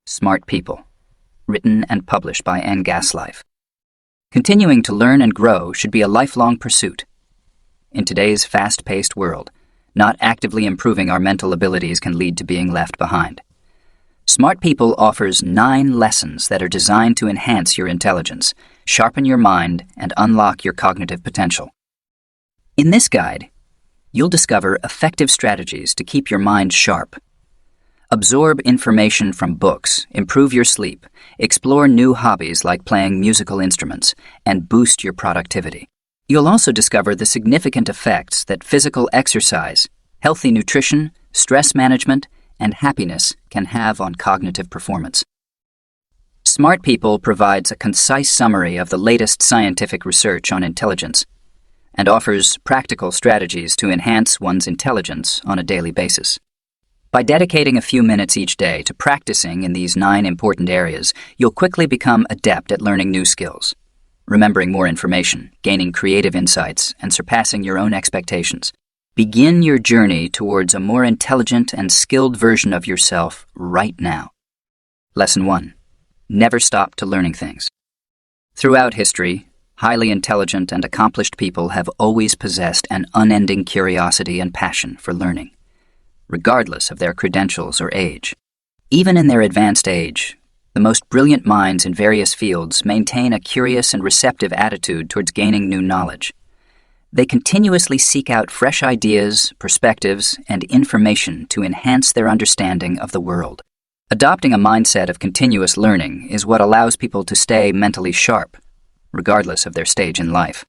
Smart People, written and published by Anne Gaslife. Continuing to learn and grow should be a lifelong pursuit. In today's fast-paced world, not actively improving our mental abilities can lead to being left behind. Smart People offers 9 lessons that are designed to enhance your intelligence, sharpen your mind, and unlock your cognitive potential. In this guide, you'll discover effective strategies to keep your mind sharp. Absorb information from books, improve your sleep, explore new hobbies like playing musical instruments, and boost your productivity. You'll also discover the significant effects that physical exercise, healthy nutrition, stress management, and happiness can have on cognitive performance. Smart People provides a concise summary of the latest scientific research on intelligence and offers practical strategies to enhance one's intelligence on a daily basis. By dedicating a few minutes each day to practicing in these 9 important areas, you'll quickly become adept at learning new skills, remembering more information, gaining creative insights, and surpassing your own expectations. Begin your journey towards a more intelligent and skilled version of yourself right now. Lesson 1. Never stop to learning things. Throughout history, highly intelligent and accomplished people have always possessed an unending curiosity and passion for learning, regardless of their credentials or age. Even in their advanced age, the most brilliant minds in various fields maintain a curious and receptive attitude towards gaining new knowledge. They continuously seek out fresh ideas, perspectives, and information to enhance their understanding of the world. Adopting a mindset of continuous learning is what allows people to stay mentally sharp, regardless of their stage in life.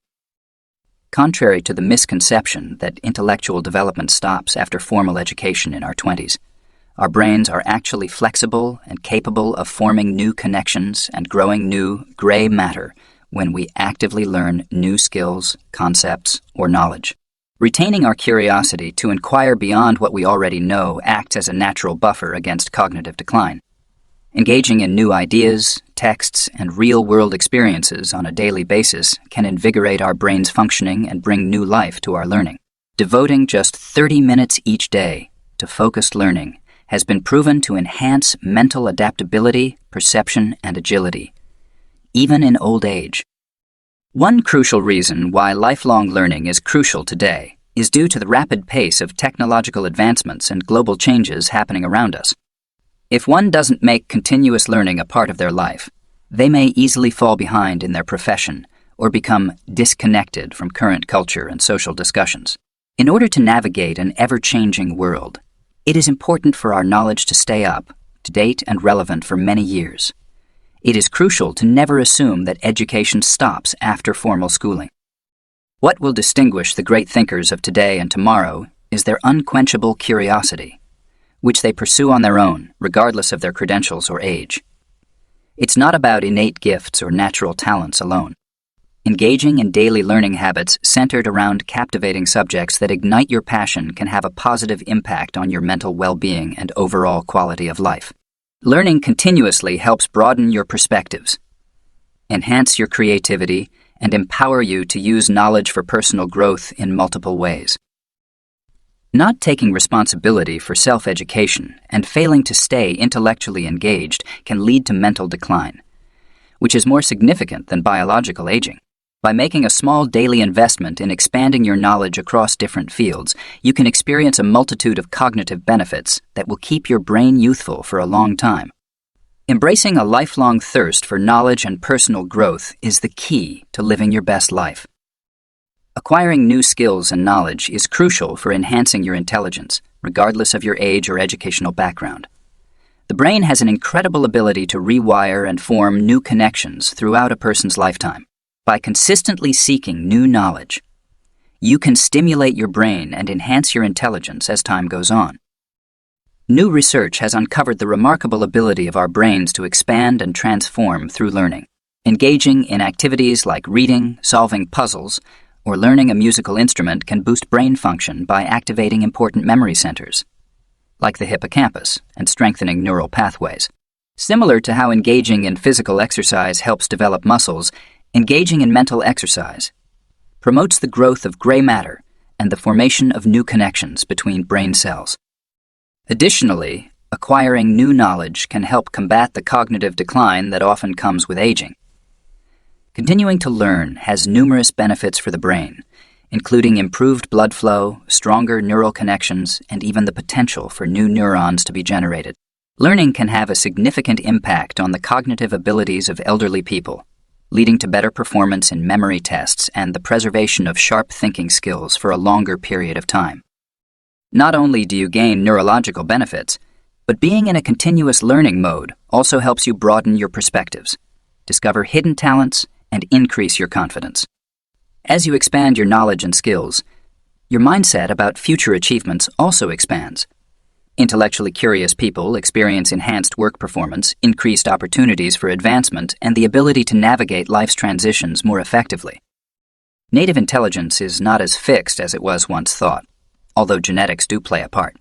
Contrary to the misconception that intellectual development stops after formal education in our 20s, our brains are actually flexible and capable of forming new connections and growing new gray matter when we actively learn new skills, concepts, or knowledge. Retaining our curiosity to inquire beyond what we already know acts as a natural buffer against cognitive decline. Engaging in new ideas, texts, and real-world experiences on a daily basis can invigorate our brain's functioning and bring new life to our learning. Devoting just 30 minutes each day to focused learning has been proven to enhance mental adaptability, perception, and agility, even in old age. One crucial reason why lifelong learning is crucial today is due to the rapid pace of technological advancements and global changes happening around us. If one doesn't make continuous learning a part of their life, they may easily fall behind in their profession or become disconnected from current culture and social discussions. In order to navigate an ever-changing world, it is important for our knowledge to stay up, to date, and relevant for many years. It is crucial to never assume that education stops after formal schooling. What will distinguish the great thinkers of today and tomorrow is their unquenchable curiosity, which they pursue on their own, regardless of their credentials or age. It's not about innate gifts or natural talents alone. Engaging in daily learning habits centered around captivating subjects that ignite your passion can have a positive impact on your mental well-being and overall quality of life. Learning continuously helps broaden your perspectives, enhance your creativity, and empower you to use knowledge for personal growth in multiple ways. Not taking responsibility for self-education and failing to stay intellectually engaged can lead to mental decline, which is more significant than biological aging. By making a small daily investment in expanding your knowledge across different fields, you can experience a multitude of cognitive benefits that will keep your brain youthful for a long time. Embracing a lifelong thirst for knowledge and personal growth is the key to living your best life. Acquiring new skills and knowledge is crucial for enhancing your intelligence, regardless of your age or educational background. The brain has an incredible ability to rewire and form new connections throughout a person's lifetime. By consistently seeking new knowledge, you can stimulate your brain and enhance your intelligence as time goes on. New research has uncovered the remarkable ability of our brains to expand and transform through learning. Engaging in activities like reading, solving puzzles, or learning a musical instrument can boost brain function by activating important memory centers, like the hippocampus, and strengthening neural pathways. Similar to how engaging in physical exercise helps develop muscles, engaging in mental exercise promotes the growth of gray matter and the formation of new connections between brain cells. Additionally, acquiring new knowledge can help combat the cognitive decline that often comes with aging. Continuing to learn has numerous benefits for the brain, including improved blood flow, stronger neural connections, and even the potential for new neurons to be generated. Learning can have a significant impact on the cognitive abilities of elderly people, leading to better performance in memory tests and the preservation of sharp thinking skills for a longer period of time. Not only do you gain neurological benefits, but being in a continuous learning mode also helps you broaden your perspectives, discover hidden talents, and increase your confidence. As you expand your knowledge and skills, your mindset about future achievements also expands. Intellectually curious people experience enhanced work performance, increased opportunities for advancement, and the ability to navigate life's transitions more effectively. Native intelligence is not as fixed as it was once thought, although genetics do play a part.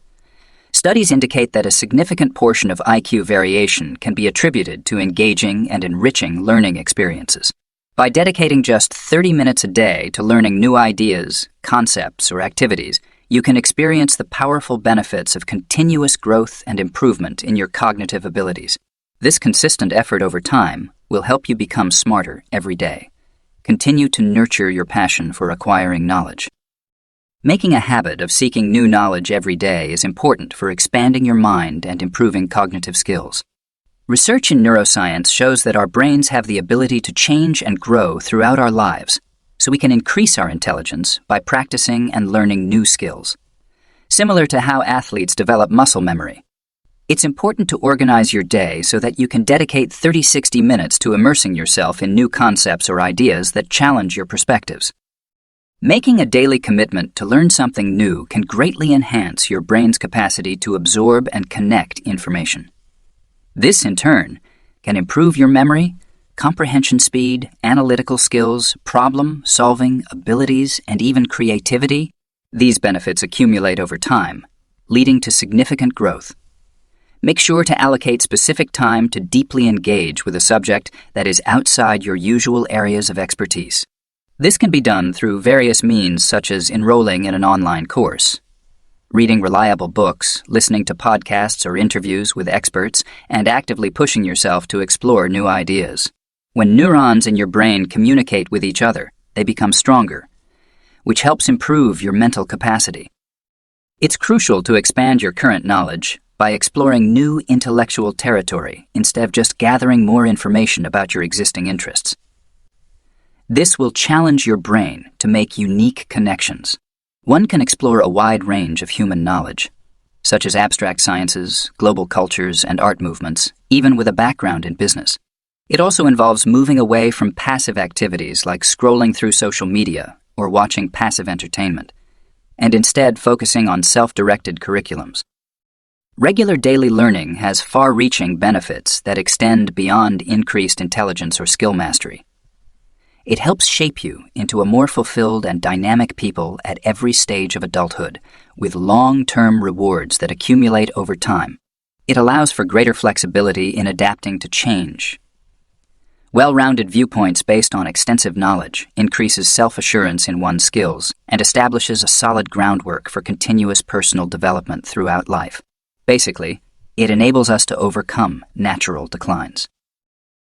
Studies indicate that a significant portion of IQ variation can be attributed to engaging and enriching learning experiences. By dedicating just 30 minutes a day to learning new ideas, concepts, or activities, you can experience the powerful benefits of continuous growth and improvement in your cognitive abilities. This consistent effort over time will help you become smarter every day. Continue to nurture your passion for acquiring knowledge. Making a habit of seeking new knowledge every day is important for expanding your mind and improving cognitive skills. Research in neuroscience shows that our brains have the ability to change and grow throughout our lives, so we can increase our intelligence by practicing and learning new skills. Similar to how athletes develop muscle memory, it's important to organize your day so that you can dedicate 30-60 minutes to immersing yourself in new concepts or ideas that challenge your perspectives. Making a daily commitment to learn something new can greatly enhance your brain's capacity to absorb and connect information. This, in turn, can improve your memory, comprehension speed, analytical skills, problem-solving abilities, and even creativity. These benefits accumulate over time, leading to significant growth. Make sure to allocate specific time to deeply engage with a subject that is outside your usual areas of expertise. This can be done through various means such as enrolling in an online course, reading reliable books, listening to podcasts or interviews with experts, and actively pushing yourself to explore new ideas. When neurons in your brain communicate with each other, they become stronger, which helps improve your mental capacity. It's crucial to expand your current knowledge by exploring new intellectual territory instead of just gathering more information about your existing interests. This will challenge your brain to make unique connections. One can explore a wide range of human knowledge, such as abstract sciences, global cultures, and art movements, even with a background in business. It also involves moving away from passive activities like scrolling through social media or watching passive entertainment, and instead focusing on self-directed curriculums. Regular daily learning has far-reaching benefits that extend beyond increased intelligence or skill mastery. It helps shape you into a more fulfilled and dynamic people at every stage of adulthood, with long-term rewards that accumulate over time. It allows for greater flexibility in adapting to change. Well-rounded viewpoints based on extensive knowledge increases self-assurance in one's skills and establishes a solid groundwork for continuous personal development throughout life. Basically, it enables us to overcome natural declines.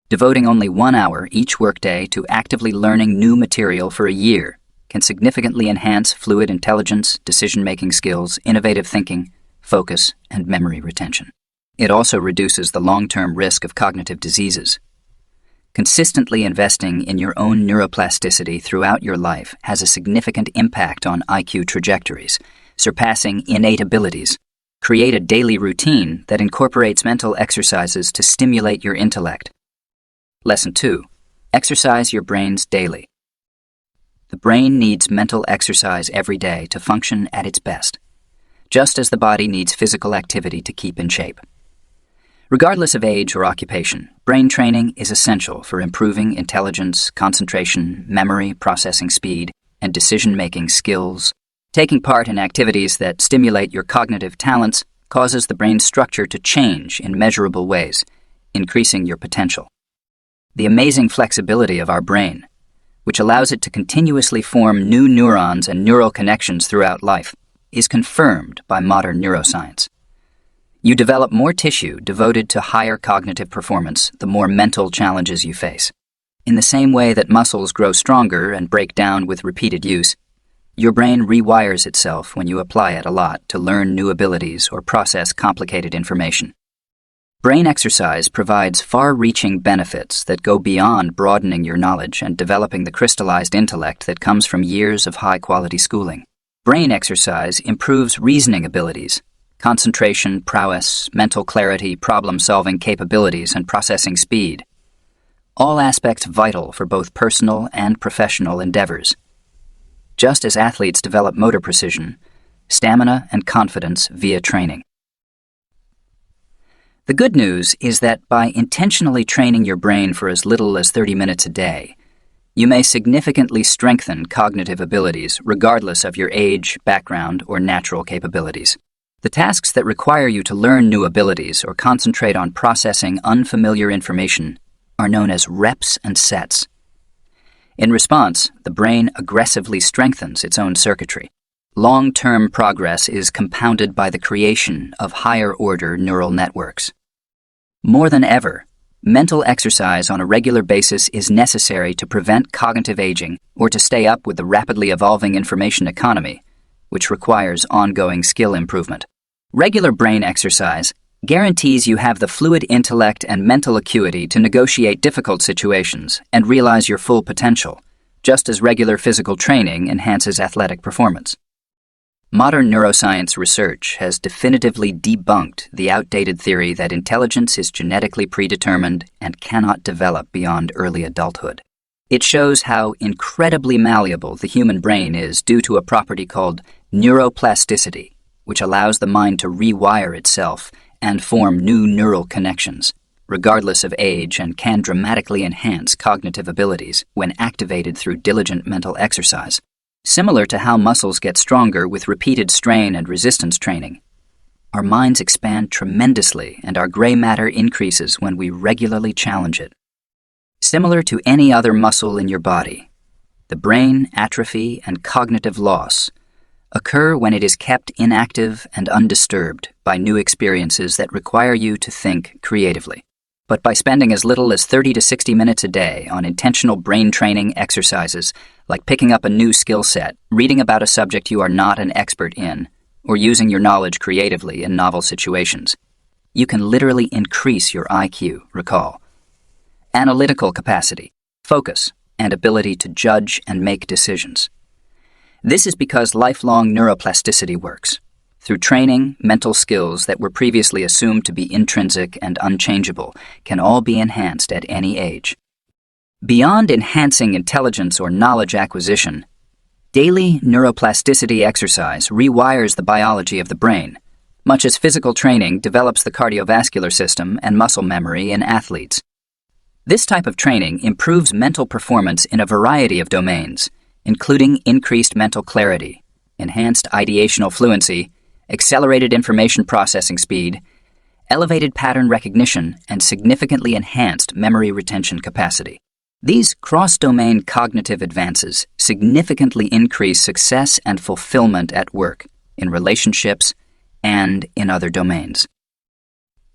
Devoting only 1 hour each workday to actively learning new material for a year can significantly enhance fluid intelligence, decision-making skills, innovative thinking, focus, and memory retention. It also reduces the long-term risk of cognitive diseases. Consistently investing in your own neuroplasticity throughout your life has a significant impact on IQ trajectories, surpassing innate abilities. Create a daily routine that incorporates mental exercises to stimulate your intellect. Lesson 2. Exercise your brains daily. The brain needs mental exercise every day to function at its best, just as the body needs physical activity to keep in shape. Regardless of age or occupation, brain training is essential for improving intelligence, concentration, memory, processing speed, and decision-making skills. Taking part in activities that stimulate your cognitive talents causes the brain's structure to change in measurable ways, increasing your potential. The amazing flexibility of our brain, which allows it to continuously form new neurons and neural connections throughout life, is confirmed by modern neuroscience. You develop more tissue devoted to higher cognitive performance the more mental challenges you face. In the same way that muscles grow stronger and break down with repeated use, your brain rewires itself when you apply it a lot to learn new abilities or process complicated information. Brain exercise provides far-reaching benefits that go beyond broadening your knowledge and developing the crystallized intellect that comes from years of high-quality schooling. Brain exercise improves reasoning abilities, concentration, prowess, mental clarity, problem-solving capabilities, and processing speed. All aspects vital for both personal and professional endeavors. Just as athletes develop motor precision, stamina, and confidence via training. The good news is that by intentionally training your brain for as little as 30 minutes a day, you may significantly strengthen cognitive abilities regardless of your age, background, or natural capabilities. The tasks that require you to learn new abilities or concentrate on processing unfamiliar information are known as reps and sets. In response, the brain aggressively strengthens its own circuitry. Long-term progress is compounded by the creation of higher-order neural networks. More than ever, mental exercise on a regular basis is necessary to prevent cognitive aging or to stay up with the rapidly evolving information economy, which requires ongoing skill improvement. Regular brain exercise guarantees you have the fluid intellect and mental acuity to negotiate difficult situations and realize your full potential, just as regular physical training enhances athletic performance. Modern neuroscience research has definitively debunked the outdated theory that intelligence is genetically predetermined and cannot develop beyond early adulthood. It shows how incredibly malleable the human brain is due to a property called neuroplasticity, which allows the mind to rewire itself and form new neural connections, regardless of age, and can dramatically enhance cognitive abilities when activated through diligent mental exercise. Similar to how muscles get stronger with repeated strain and resistance training, our minds expand tremendously and our gray matter increases when we regularly challenge it. Similar to any other muscle in your body, the brain atrophy and cognitive loss occur when it is kept inactive and undisturbed by new experiences that require you to think creatively. But by spending as little as 30 to 60 minutes a day on intentional brain training exercises, like picking up a new skill set, reading about a subject you are not an expert in, or using your knowledge creatively in novel situations, you can literally increase your IQ, recall, analytical capacity, focus, and ability to judge and make decisions. This is because lifelong neuroplasticity works. Through training, mental skills that were previously assumed to be intrinsic and unchangeable can all be enhanced at any age. Beyond enhancing intelligence or knowledge acquisition, daily neuroplasticity exercise rewires the biology of the brain, much as physical training develops the cardiovascular system and muscle memory in athletes. This type of training improves mental performance in a variety of domains, including increased mental clarity, enhanced ideational fluency, accelerated information processing speed, elevated pattern recognition, and significantly enhanced memory retention capacity. These cross-domain cognitive advances significantly increase success and fulfillment at work, in relationships, and in other domains.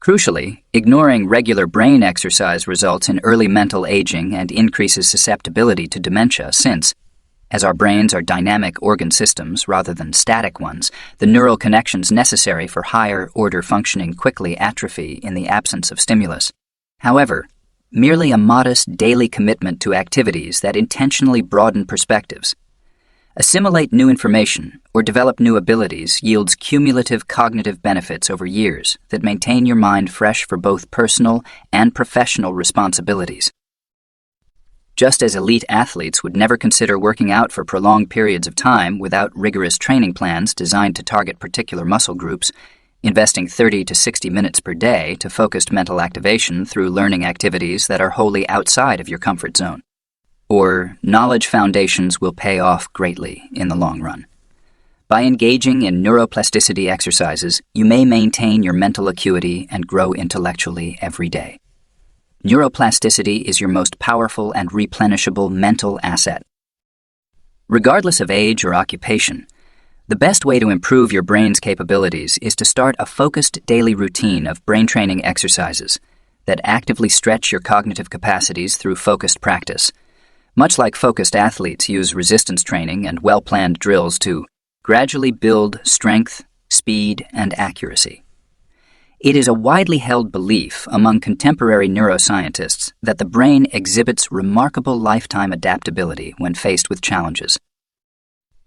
Crucially, ignoring regular brain exercise results in early mental aging and increases susceptibility to dementia since, as our brains are dynamic organ systems rather than static ones, the neural connections necessary for higher-order functioning quickly atrophy in the absence of stimulus. However, merely a modest daily commitment to activities that intentionally broaden perspectives, assimilate new information, or develop new abilities yields cumulative cognitive benefits over years that maintain your mind fresh for both personal and professional responsibilities. Just as elite athletes would never consider working out for prolonged periods of time without rigorous training plans designed to target particular muscle groups, investing 30 to 60 minutes per day to focused mental activation through learning activities that are wholly outside of your comfort zone. Or, knowledge foundations will pay off greatly in the long run. By engaging in neuroplasticity exercises, you may maintain your mental acuity and grow intellectually every day. Neuroplasticity is your most powerful and replenishable mental asset. Regardless of age or occupation, The best way to improve your brain's capabilities is to start a focused daily routine of brain training exercises that actively stretch your cognitive capacities through focused practice. Much like focused athletes use resistance training and well-planned drills to gradually build strength, speed, and accuracy. It is a widely held belief among contemporary neuroscientists that the brain exhibits remarkable lifetime adaptability when faced with challenges.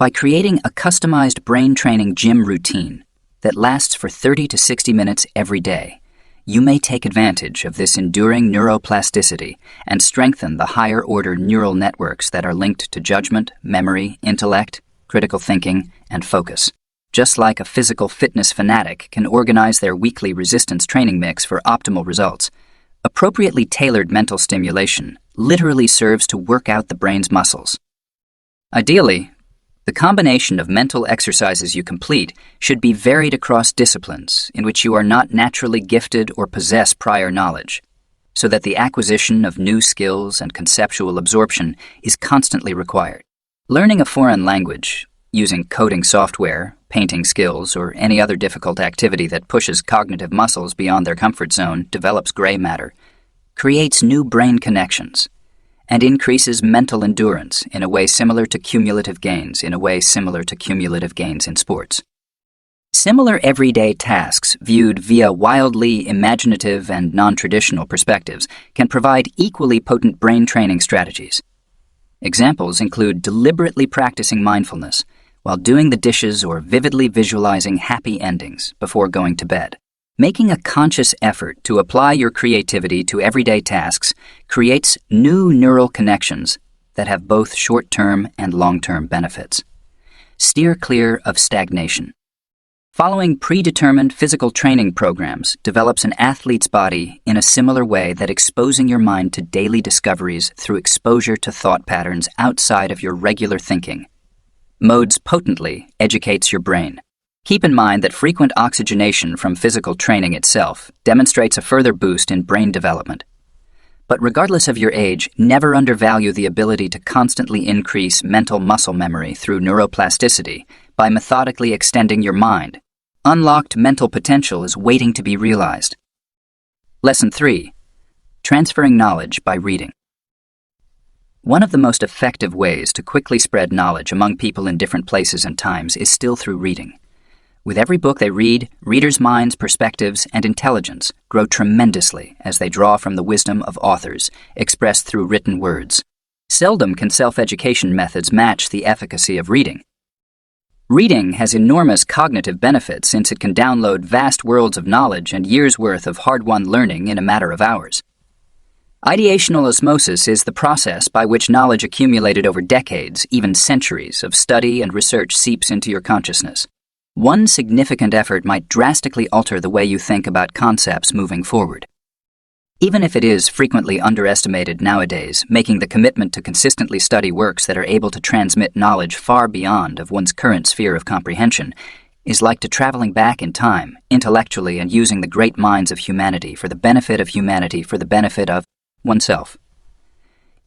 By creating a customized brain training gym routine that lasts for 30 to 60 minutes every day, you may take advantage of this enduring neuroplasticity and strengthen the higher-order neural networks that are linked to judgment, memory, intellect, critical thinking, and focus. Just like a physical fitness fanatic can organize their weekly resistance training mix for optimal results, appropriately tailored mental stimulation literally serves to work out the brain's muscles. Ideally, the combination of mental exercises you complete should be varied across disciplines in which you are not naturally gifted or possess prior knowledge, so that the acquisition of new skills and conceptual absorption is constantly required. Learning a foreign language, using coding software, painting skills, or any other difficult activity that pushes cognitive muscles beyond their comfort zone, develops gray matter, creates new brain connections, and increases mental endurance in a way similar to cumulative gains in sports. Similar everyday tasks viewed via wildly imaginative and non-traditional perspectives can provide equally potent brain training strategies. Examples include deliberately practicing mindfulness while doing the dishes or vividly visualizing happy endings before going to bed. Making a conscious effort to apply your creativity to everyday tasks creates new neural connections that have both short-term and long-term benefits. Steer clear of stagnation. Following predetermined physical training programs develops an athlete's body in a similar way that exposing your mind to daily discoveries through exposure to thought patterns outside of your regular thinking modes potently educates your brain. Keep in mind that frequent oxygenation from physical training itself demonstrates a further boost in brain development. But regardless of your age, never undervalue the ability to constantly increase mental muscle memory through neuroplasticity by methodically extending your mind. Unlocked mental potential is waiting to be realized. Lesson 3. Transferring knowledge by reading. One of the most effective ways to quickly spread knowledge among people in different places and times is still through reading. With every book they read, readers' minds, perspectives, and intelligence grow tremendously as they draw from the wisdom of authors, expressed through written words. Seldom can self-education methods match the efficacy of reading. Reading has enormous cognitive benefits since it can download vast worlds of knowledge and years' worth of hard-won learning in a matter of hours. Ideational osmosis is the process by which knowledge accumulated over decades, even centuries, of study and research seeps into your consciousness. One significant effort might drastically alter the way you think about concepts moving forward. Even if it is frequently underestimated nowadays, making the commitment to consistently study works that are able to transmit knowledge far beyond of one's current sphere of comprehension is like to traveling back in time, intellectually, and using the great minds of humanity for the benefit of oneself.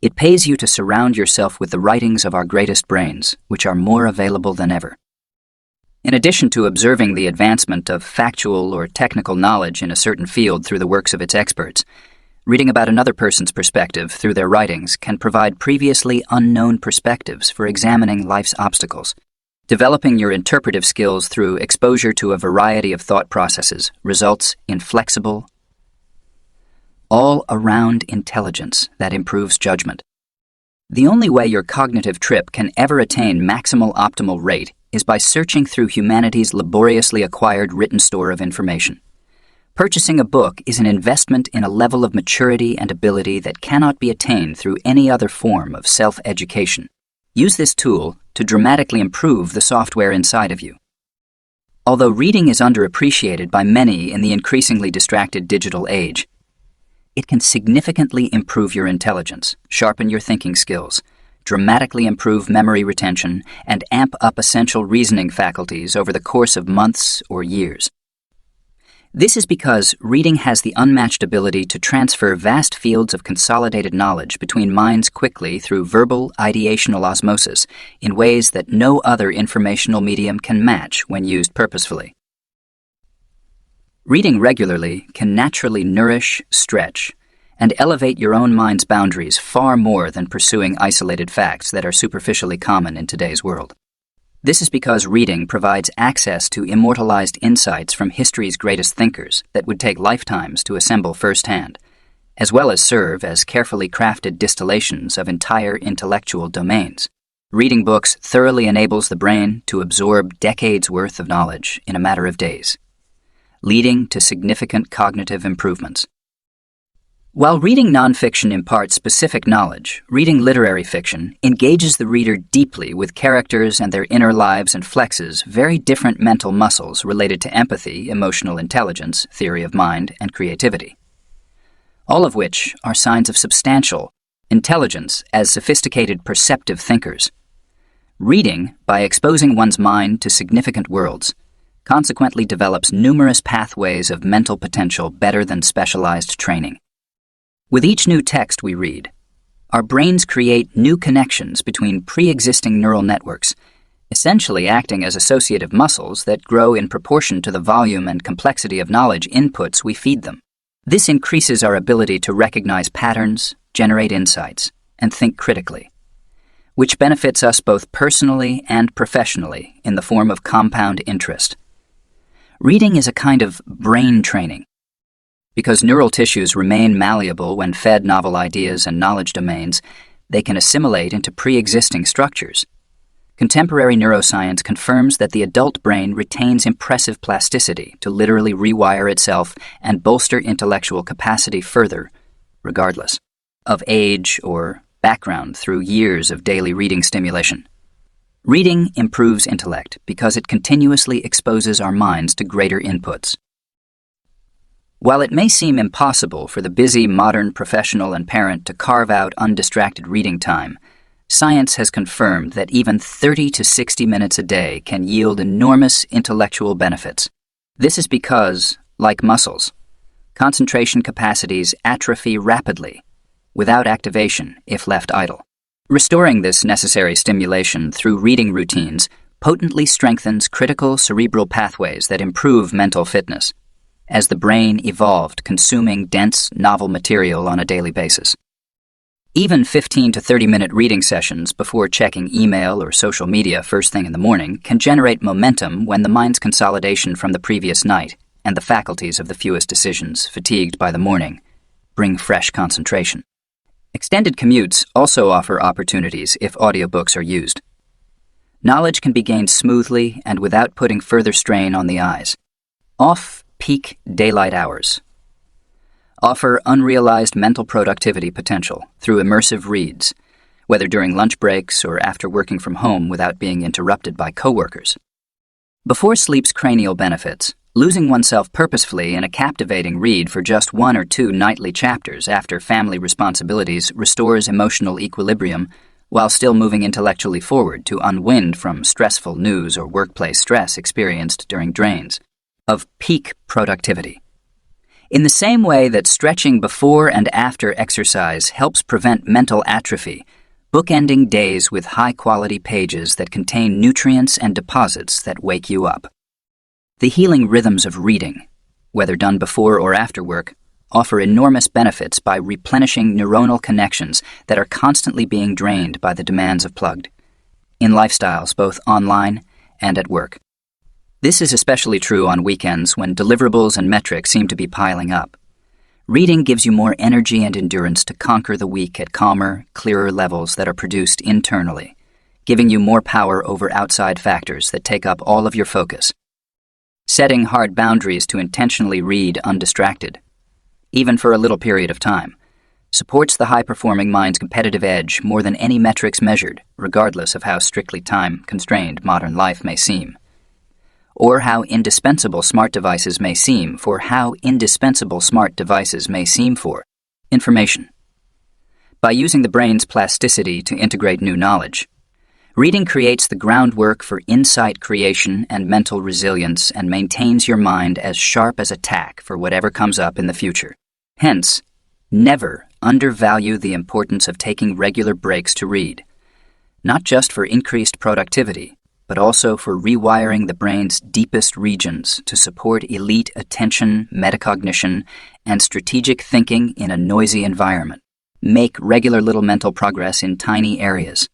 It pays you to surround yourself with the writings of our greatest brains, which are more available than ever. In addition to observing the advancement of factual or technical knowledge in a certain field through the works of its experts, reading about another person's perspective through their writings can provide previously unknown perspectives for examining life's obstacles. Developing your interpretive skills through exposure to a variety of thought processes results in flexible, all-around intelligence that improves judgment. The only way your cognitive trip can ever attain maximal optimal rate is by searching through humanity's laboriously acquired written store of information. Purchasing a book is an investment in a level of maturity and ability that cannot be attained through any other form of self-education. Use this tool to dramatically improve the software inside of you. Although reading is underappreciated by many in the increasingly distracted digital age, it can significantly improve your intelligence, sharpen your thinking skills, dramatically improve memory retention, and amp up essential reasoning faculties over the course of months or years. This is because reading has the unmatched ability to transfer vast fields of consolidated knowledge between minds quickly through verbal ideational osmosis in ways that no other informational medium can match when used purposefully. Reading regularly can naturally nourish, stretch, and elevate your own mind's boundaries far more than pursuing isolated facts that are superficially common in today's world. This is because reading provides access to immortalized insights from history's greatest thinkers that would take lifetimes to assemble firsthand, as well as serve as carefully crafted distillations of entire intellectual domains. Reading books thoroughly enables the brain to absorb decades' worth of knowledge in a matter of days, leading to significant cognitive improvements. While reading nonfiction imparts specific knowledge, reading literary fiction engages the reader deeply with characters and their inner lives and flexes very different mental muscles related to empathy, emotional intelligence, theory of mind, and creativity, all of which are signs of substantial intelligence as sophisticated perceptive thinkers. Reading, by exposing one's mind to significant worlds, consequently develops numerous pathways of mental potential better than specialized training. With each new text we read, our brains create new connections between pre-existing neural networks, essentially acting as associative muscles that grow in proportion to the volume and complexity of knowledge inputs we feed them. This increases our ability to recognize patterns, generate insights, and think critically, which benefits us both personally and professionally in the form of compound interest. Reading is a kind of brain training. Because neural tissues remain malleable when fed novel ideas and knowledge domains, they can assimilate into pre-existing structures. Contemporary neuroscience confirms that the adult brain retains impressive plasticity to literally rewire itself and bolster intellectual capacity further, regardless of age or background through years of daily reading stimulation. Reading improves intellect because it continuously exposes our minds to greater inputs. While it may seem impossible for the busy modern professional and parent to carve out undistracted reading time, science has confirmed that even 30 to 60 minutes a day can yield enormous intellectual benefits. This is because, like muscles, concentration capacities atrophy rapidly, without activation if left idle. Restoring this necessary stimulation through reading routines potently strengthens critical cerebral pathways that improve mental fitness, as the brain evolved consuming dense, novel material on a daily basis. Even 15 to 30-minute reading sessions before checking email or social media first thing in the morning can generate momentum when the mind's consolidation from the previous night and the faculties of the fewest decisions, fatigued by the morning, bring fresh concentration. Extended commutes also offer opportunities if audiobooks are used. Knowledge can be gained smoothly and without putting further strain on the eyes. Off-peak daylight hours offer unrealized mental productivity potential through immersive reads, whether during lunch breaks or after working from home without being interrupted by coworkers. Before sleep's cranial benefits, losing oneself purposefully in a captivating read for just 1 or 2 nightly chapters after family responsibilities restores emotional equilibrium while still moving intellectually forward to unwind from stressful news or workplace stress experienced during drains of peak productivity. In the same way that stretching before and after exercise helps prevent mental atrophy, bookending days with high-quality pages that contain nutrients and deposits that wake you up. The healing rhythms of reading, whether done before or after work, offer enormous benefits by replenishing neuronal connections that are constantly being drained by the demands of plugged in lifestyles both online and at work. This is especially true on weekends when deliverables and metrics seem to be piling up. Reading gives you more energy and endurance to conquer the week at calmer, clearer levels that are produced internally, giving you more power over outside factors that take up all of your focus. Setting hard boundaries to intentionally read undistracted, even for a little period of time, supports the high-performing mind's competitive edge more than any metrics measured, regardless of how strictly time-constrained modern life may seem, or how indispensable smart devices may seem for information. By using the brain's plasticity to integrate new knowledge, Reading creates the groundwork for insight creation and mental resilience and maintains your mind as sharp as a tack for whatever comes up in the future. Hence, never undervalue the importance of taking regular breaks to read, not just for increased productivity, but also for rewiring the brain's deepest regions to support elite attention, metacognition, and strategic thinking in a noisy environment. Make regular little mental progress in tiny areas.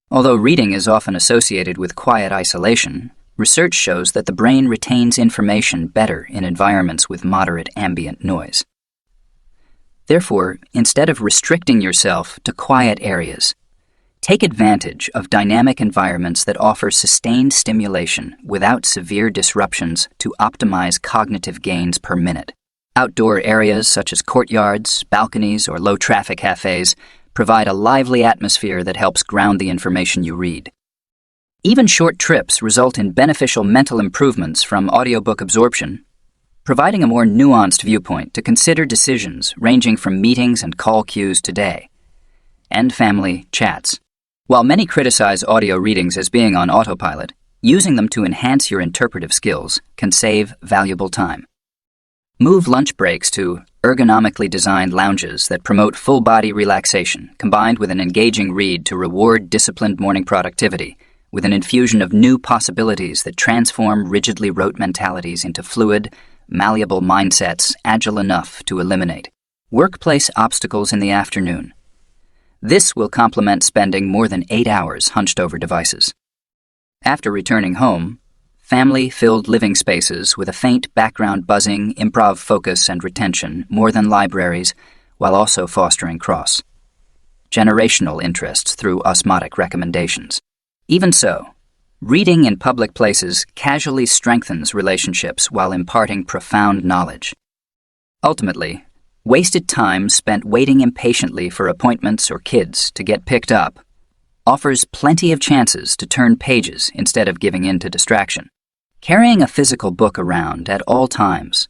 Although reading is often associated with quiet isolation, research shows that the brain retains information better in environments with moderate ambient noise. Therefore, instead of restricting yourself to quiet areas, take advantage of dynamic environments that offer sustained stimulation without severe disruptions to optimize cognitive gains per minute. Outdoor areas such as courtyards, balconies, or low-traffic cafes provide a lively atmosphere that helps ground the information you read. Even short trips result in beneficial mental improvements from audiobook absorption, providing a more nuanced viewpoint to consider decisions ranging from meetings and call queues today, and family chats. While many criticize audio readings as being on autopilot, using them to enhance your interpretive skills can save valuable time. Move lunch breaks to ergonomically designed lounges that promote full-body relaxation, combined with an engaging read to reward disciplined morning productivity, with an infusion of new possibilities that transform rigidly rote mentalities into fluid, malleable mindsets agile enough to eliminate workplace obstacles in the afternoon. This will complement spending more than 8 hours hunched over devices. After returning home, family-filled living spaces with a faint background buzzing, improv focus, and retention more than libraries, while also fostering cross-generational interests through osmotic recommendations. Even so, reading in public places casually strengthens relationships while imparting profound knowledge. Ultimately, wasted time spent waiting impatiently for appointments or kids to get picked up offers plenty of chances to turn pages instead of giving in to distraction. Carrying a physical book around at all times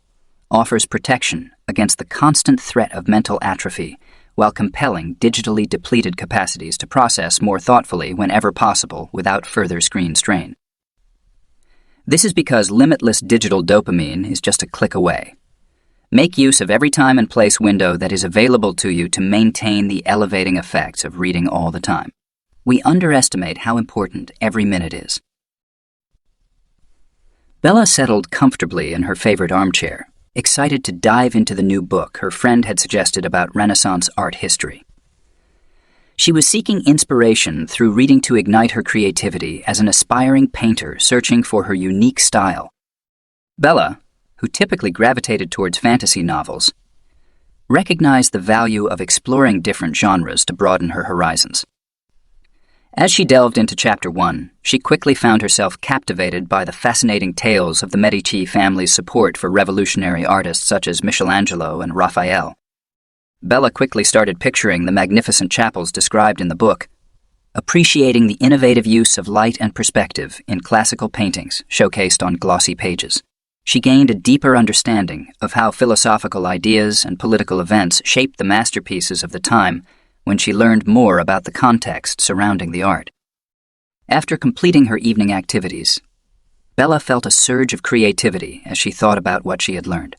offers protection against the constant threat of mental atrophy while compelling digitally depleted capacities to process more thoughtfully whenever possible without further screen strain. This is because limitless digital dopamine is just a click away. Make use of every time and place window that is available to you to maintain the elevating effects of reading all the time. We underestimate how important every minute is. Bella settled comfortably in her favorite armchair, excited to dive into the new book her friend had suggested about Renaissance art history. She was seeking inspiration through reading to ignite her creativity as an aspiring painter searching for her unique style. Bella, who typically gravitated towards fantasy novels, recognized the value of exploring different genres to broaden her horizons. As she delved into Chapter 1, she quickly found herself captivated by the fascinating tales of the Medici family's support for revolutionary artists such as Michelangelo and Raphael. Bella quickly started picturing the magnificent chapels described in the book, appreciating the innovative use of light and perspective in classical paintings showcased on glossy pages. She gained a deeper understanding of how philosophical ideas and political events shaped the masterpieces of the time when she learned more about the context surrounding the art. After completing her evening activities, Bella felt a surge of creativity as she thought about what she had learned.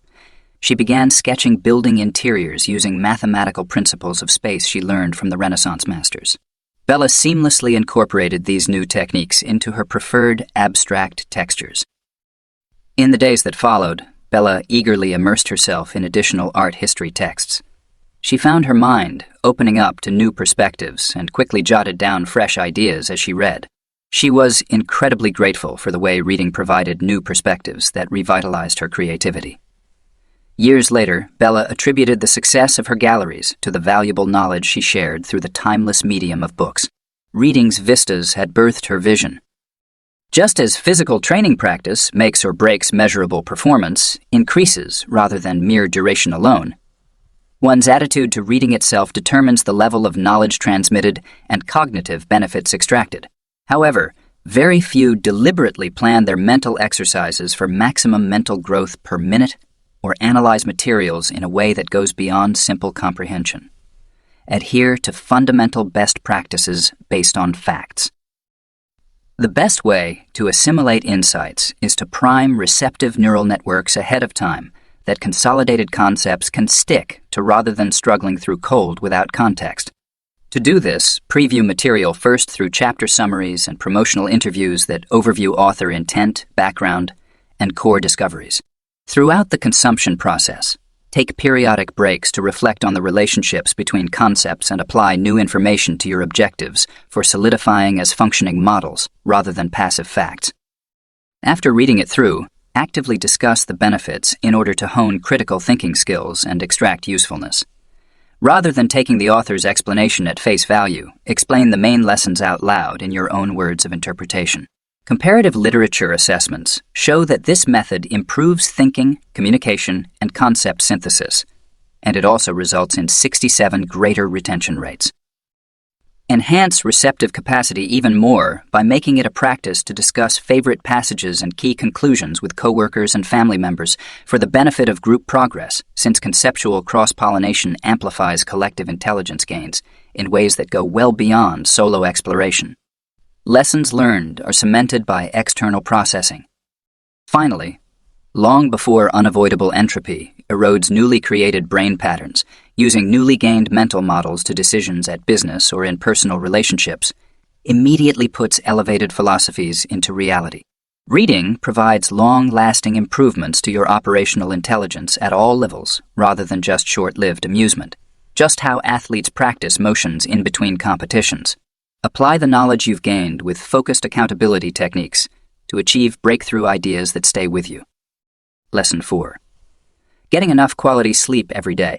She began sketching building interiors using mathematical principles of space she learned from the Renaissance masters. Bella seamlessly incorporated these new techniques into her preferred abstract textures. In the days that followed, Bella eagerly immersed herself in additional art history texts. She found her mind opening up to new perspectives and quickly jotted down fresh ideas as she read. She was incredibly grateful for the way reading provided new perspectives that revitalized her creativity. Years later, Bella attributed the success of her galleries to the valuable knowledge she shared through the timeless medium of books. Reading's vistas had birthed her vision. Just as physical training practice makes or breaks measurable performance, increases rather than mere duration alone, one's attitude to reading itself determines the level of knowledge transmitted and cognitive benefits extracted. However, very few deliberately plan their mental exercises for maximum mental growth per minute or analyze materials in a way that goes beyond simple comprehension. Adhere to fundamental best practices based on facts. The best way to assimilate insights is to prime receptive neural networks ahead of time that consolidated concepts can stick to rather than struggling through cold without context. To do this, preview material first through chapter summaries and promotional interviews that overview author intent, background, and core discoveries. Throughout the consumption process, take periodic breaks to reflect on the relationships between concepts and apply new information to your objectives for solidifying as functioning models rather than passive facts. After reading it through, actively discuss the benefits in order to hone critical thinking skills and extract usefulness. Rather than taking the author's explanation at face value, explain the main lessons out loud in your own words of interpretation. Comparative literature assessments show that this method improves thinking, communication, and concept synthesis, and it also results in 67 greater retention rates. Enhance receptive capacity even more by making it a practice to discuss favorite passages and key conclusions with coworkers and family members for the benefit of group progress, since conceptual cross-pollination amplifies collective intelligence gains in ways that go well beyond solo exploration. Lessons learned are cemented by external processing. Finally, long before unavoidable entropy erodes newly created brain patterns, using newly gained mental models to decisions at business or in personal relationships, immediately puts elevated philosophies into reality. Reading provides long-lasting improvements to your operational intelligence at all levels, rather than just short-lived amusement. Just how athletes practice motions in between competitions. Apply the knowledge you've gained with focused accountability techniques to achieve breakthrough ideas that stay with you. Lesson 4. Getting enough quality sleep every day.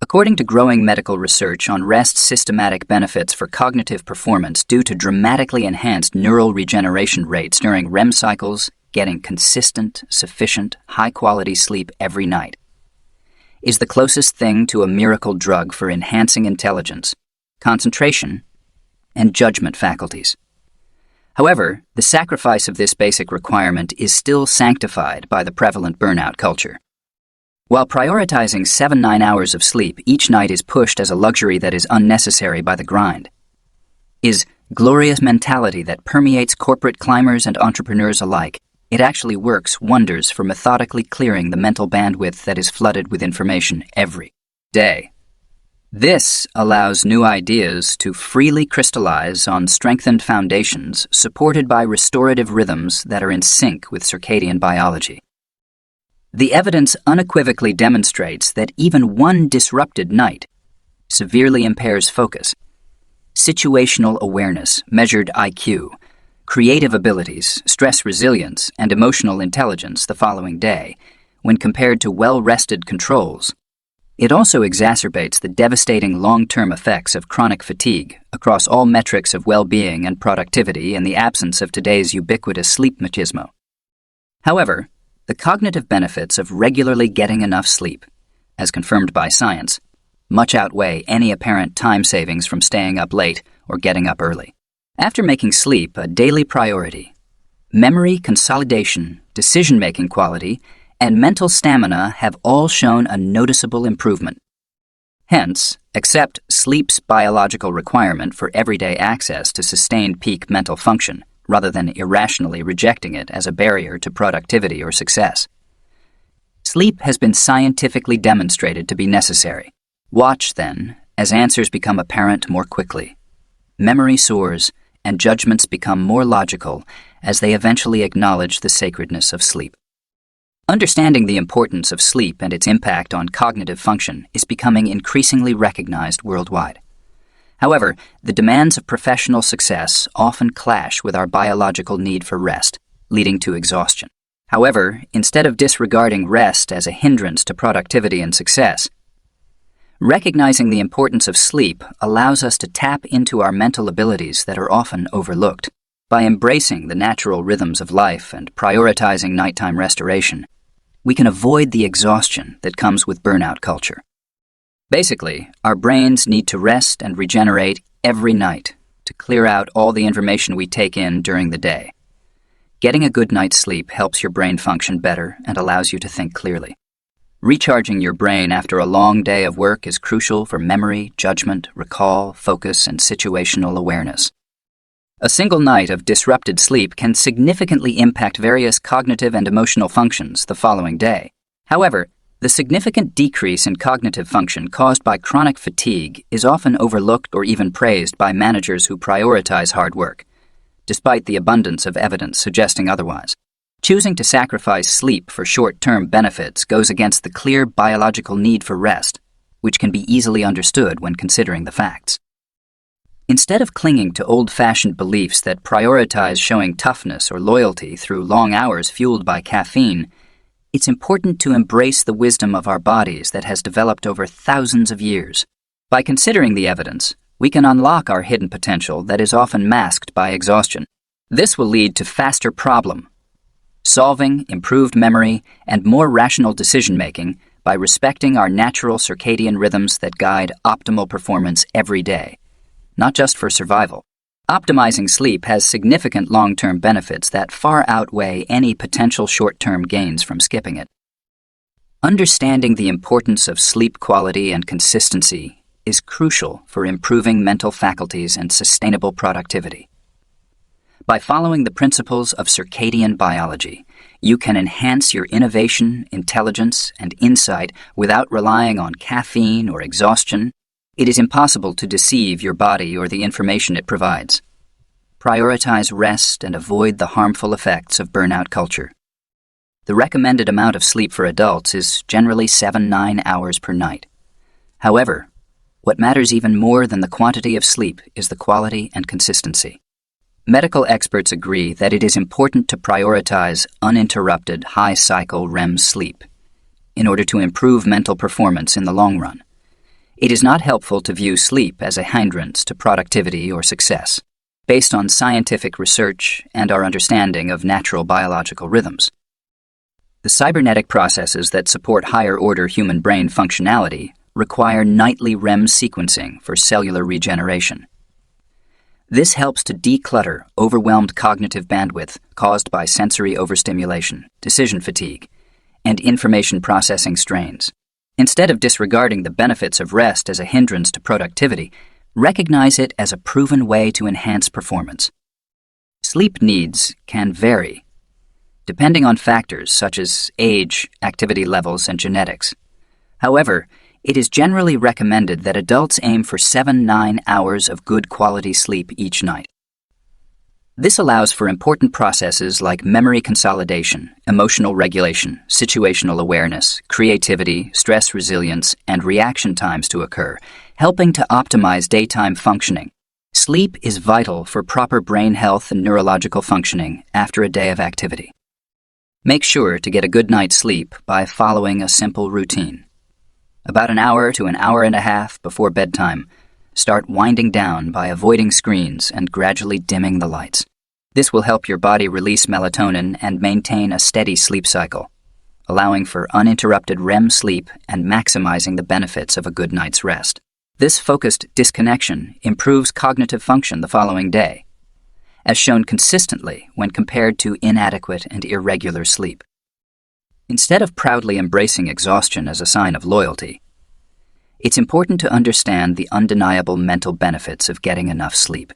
According to growing medical research on rest's systematic benefits for cognitive performance due to dramatically enhanced neural regeneration rates during REM cycles, getting consistent, sufficient, high-quality sleep every night is the closest thing to a miracle drug for enhancing intelligence, concentration, and judgment faculties. However, the sacrifice of this basic requirement is still sanctified by the prevalent burnout culture. While prioritizing 7-9 hours of sleep each night is pushed as a luxury that is unnecessary by the grind, is glorious mentality that permeates corporate climbers and entrepreneurs alike. It actually works wonders for methodically clearing the mental bandwidth that is flooded with information every day. This allows new ideas to freely crystallize on strengthened foundations supported by restorative rhythms that are in sync with circadian biology. The evidence unequivocally demonstrates that even one disrupted night severely impairs focus, situational awareness, measured IQ, creative abilities, stress resilience, and emotional intelligence the following day, when compared to well-rested controls. It also exacerbates the devastating long-term effects of chronic fatigue across all metrics of well-being and productivity in the absence of today's ubiquitous sleep machismo. However, the cognitive benefits of regularly getting enough sleep, as confirmed by science, much outweigh any apparent time savings from staying up late or getting up early. After making sleep a daily priority, memory consolidation, decision-making quality, and mental stamina have all shown a noticeable improvement. Hence, accept sleep's biological requirement for everyday access to sustained peak mental function, rather than irrationally rejecting it as a barrier to productivity or success. Sleep has been scientifically demonstrated to be necessary. Watch, then, as answers become apparent more quickly. Memory soars, and judgments become more logical as they eventually acknowledge the sacredness of sleep. Understanding the importance of sleep and its impact on cognitive function is becoming increasingly recognized worldwide. However, the demands of professional success often clash with our biological need for rest, leading to exhaustion. However, instead of disregarding rest as a hindrance to productivity and success, recognizing the importance of sleep allows us to tap into our mental abilities that are often overlooked. By embracing the natural rhythms of life and prioritizing nighttime restoration, we can avoid the exhaustion that comes with burnout culture. Basically, our brains need to rest and regenerate every night to clear out all the information we take in during the day. Getting a good night's sleep helps your brain function better and allows you to think clearly. Recharging your brain after a long day of work is crucial for memory, judgment, recall, focus, and situational awareness. A single night of disrupted sleep can significantly impact various cognitive and emotional functions the following day. However, the significant decrease in cognitive function caused by chronic fatigue is often overlooked or even praised by managers who prioritize hard work, despite the abundance of evidence suggesting otherwise. Choosing to sacrifice sleep for short-term benefits goes against the clear biological need for rest, which can be easily understood when considering the facts. Instead of clinging to old-fashioned beliefs that prioritize showing toughness or loyalty through long hours fueled by caffeine, it's important to embrace the wisdom of our bodies that has developed over thousands of years. By considering the evidence, we can unlock our hidden potential that is often masked by exhaustion. This will lead to faster problem solving, improved memory, and more rational decision-making by respecting our natural circadian rhythms that guide optimal performance every day, not just for survival. Optimizing sleep has significant long-term benefits that far outweigh any potential short-term gains from skipping it. Understanding the importance of sleep quality and consistency is crucial for improving mental faculties and sustainable productivity. By following the principles of circadian biology, you can enhance your innovation, intelligence, and insight without relying on caffeine or exhaustion. It is impossible to deceive your body or the information it provides. Prioritize rest and avoid the harmful effects of burnout culture. The recommended amount of sleep for adults is generally 7-9 hours per night. However, what matters even more than the quantity of sleep is the quality and consistency. Medical experts agree that it is important to prioritize uninterrupted high-cycle REM sleep in order to improve mental performance in the long run. It is not helpful to view sleep as a hindrance to productivity or success, based on scientific research and our understanding of natural biological rhythms. The cybernetic processes that support higher-order human brain functionality require nightly REM sequencing for cellular regeneration. This helps to declutter overwhelmed cognitive bandwidth caused by sensory overstimulation, decision fatigue, and information processing strains. Instead of disregarding the benefits of rest as a hindrance to productivity, recognize it as a proven way to enhance performance. Sleep needs can vary, depending on factors such as age, activity levels, and genetics. However, it is generally recommended that adults aim for 7-9 hours of good quality sleep each night. This allows for important processes like memory consolidation, emotional regulation, situational awareness, creativity, stress resilience, and reaction times to occur, helping to optimize daytime functioning. Sleep is vital for proper brain health and neurological functioning after a day of activity. Make sure to get a good night's sleep by following a simple routine. About an hour to an hour and a half before bedtime, start winding down by avoiding screens and gradually dimming the lights. This will help your body release melatonin and maintain a steady sleep cycle, allowing for uninterrupted REM sleep and maximizing the benefits of a good night's rest. This focused disconnection improves cognitive function the following day, as shown consistently when compared to inadequate and irregular sleep. Instead of proudly embracing exhaustion as a sign of loyalty, it's important to understand the undeniable mental benefits of getting enough sleep.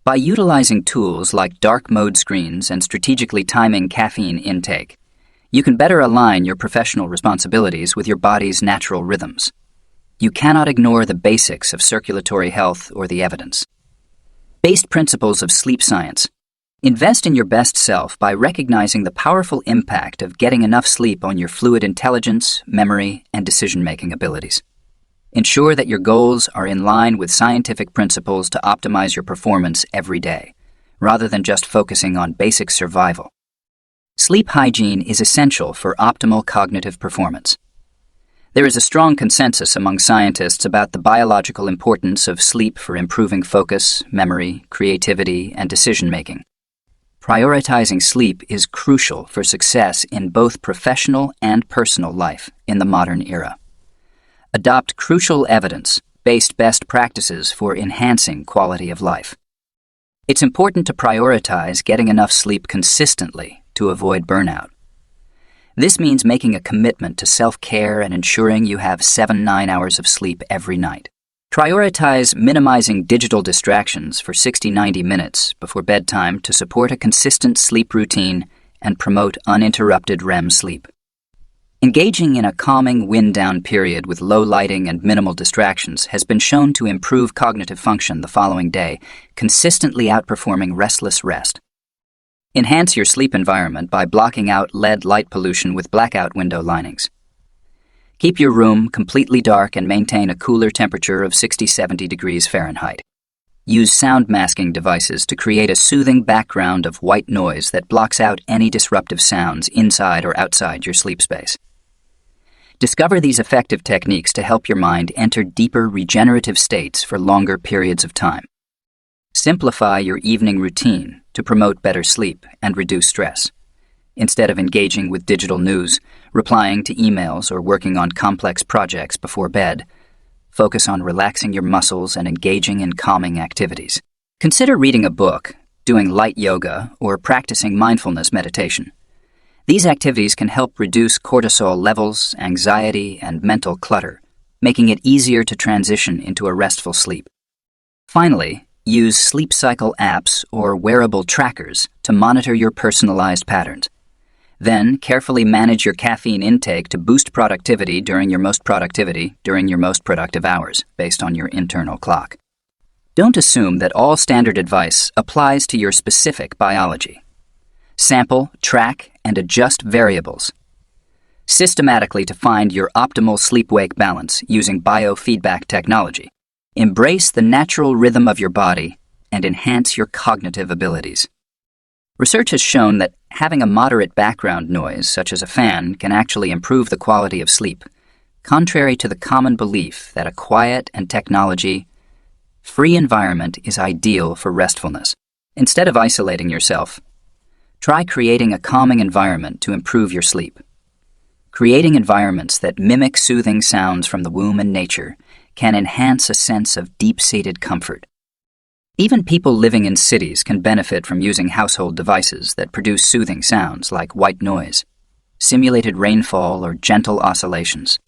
By utilizing tools like dark mode screens and strategically timing caffeine intake, you can better align your professional responsibilities with your body's natural rhythms. You cannot ignore the basics of circulatory health or the evidence. Based principles of sleep science. Invest in your best self by recognizing the powerful impact of getting enough sleep on your fluid intelligence, memory, and decision-making abilities. Ensure that your goals are in line with scientific principles to optimize your performance every day, rather than just focusing on basic survival. Sleep hygiene is essential for optimal cognitive performance. There is a strong consensus among scientists about the biological importance of sleep for improving focus, memory, creativity, and decision-making. Prioritizing sleep is crucial for success in both professional and personal life in the modern era. Adopt crucial evidence-based best practices for enhancing quality of life. It's important to prioritize getting enough sleep consistently to avoid burnout. This means making a commitment to self-care and ensuring you have 7-9 hours of sleep every night. Prioritize minimizing digital distractions for 60-90 minutes before bedtime to support a consistent sleep routine and promote uninterrupted REM sleep. Engaging in a calming wind-down period with low lighting and minimal distractions has been shown to improve cognitive function the following day, consistently outperforming restless rest. Enhance your sleep environment by blocking out LED light pollution with blackout window linings. Keep your room completely dark and maintain a cooler temperature of 60-70 degrees Fahrenheit. Use sound masking devices to create a soothing background of white noise that blocks out any disruptive sounds inside or outside your sleep space. Discover these effective techniques to help your mind enter deeper regenerative states for longer periods of time. Simplify your evening routine to promote better sleep and reduce stress. Instead of engaging with digital news, replying to emails, or working on complex projects before bed, focus on relaxing your muscles and engaging in calming activities. Consider reading a book, doing light yoga, or practicing mindfulness meditation. These activities can help reduce cortisol levels, anxiety, and mental clutter, making it easier to transition into a restful sleep. Finally, use sleep cycle apps or wearable trackers to monitor your personalized patterns. Then, carefully manage your caffeine intake to boost productivity during your most productive hours, based on your internal clock. Don't assume that all standard advice applies to your specific biology. Sample, track, and adjust variables systematically to find your optimal sleep-wake balance using biofeedback technology. Embrace the natural rhythm of your body and enhance your cognitive abilities. Research has shown that having a moderate background noise, such as a fan, can actually improve the quality of sleep, contrary to the common belief that a quiet and technology-free environment is ideal for restfulness. Instead of isolating yourself, try creating a calming environment to improve your sleep. Creating environments that mimic soothing sounds from the womb and nature can enhance a sense of deep-seated comfort. Even people living in cities can benefit from using household devices that produce soothing sounds like white noise, simulated rainfall, or gentle oscillations.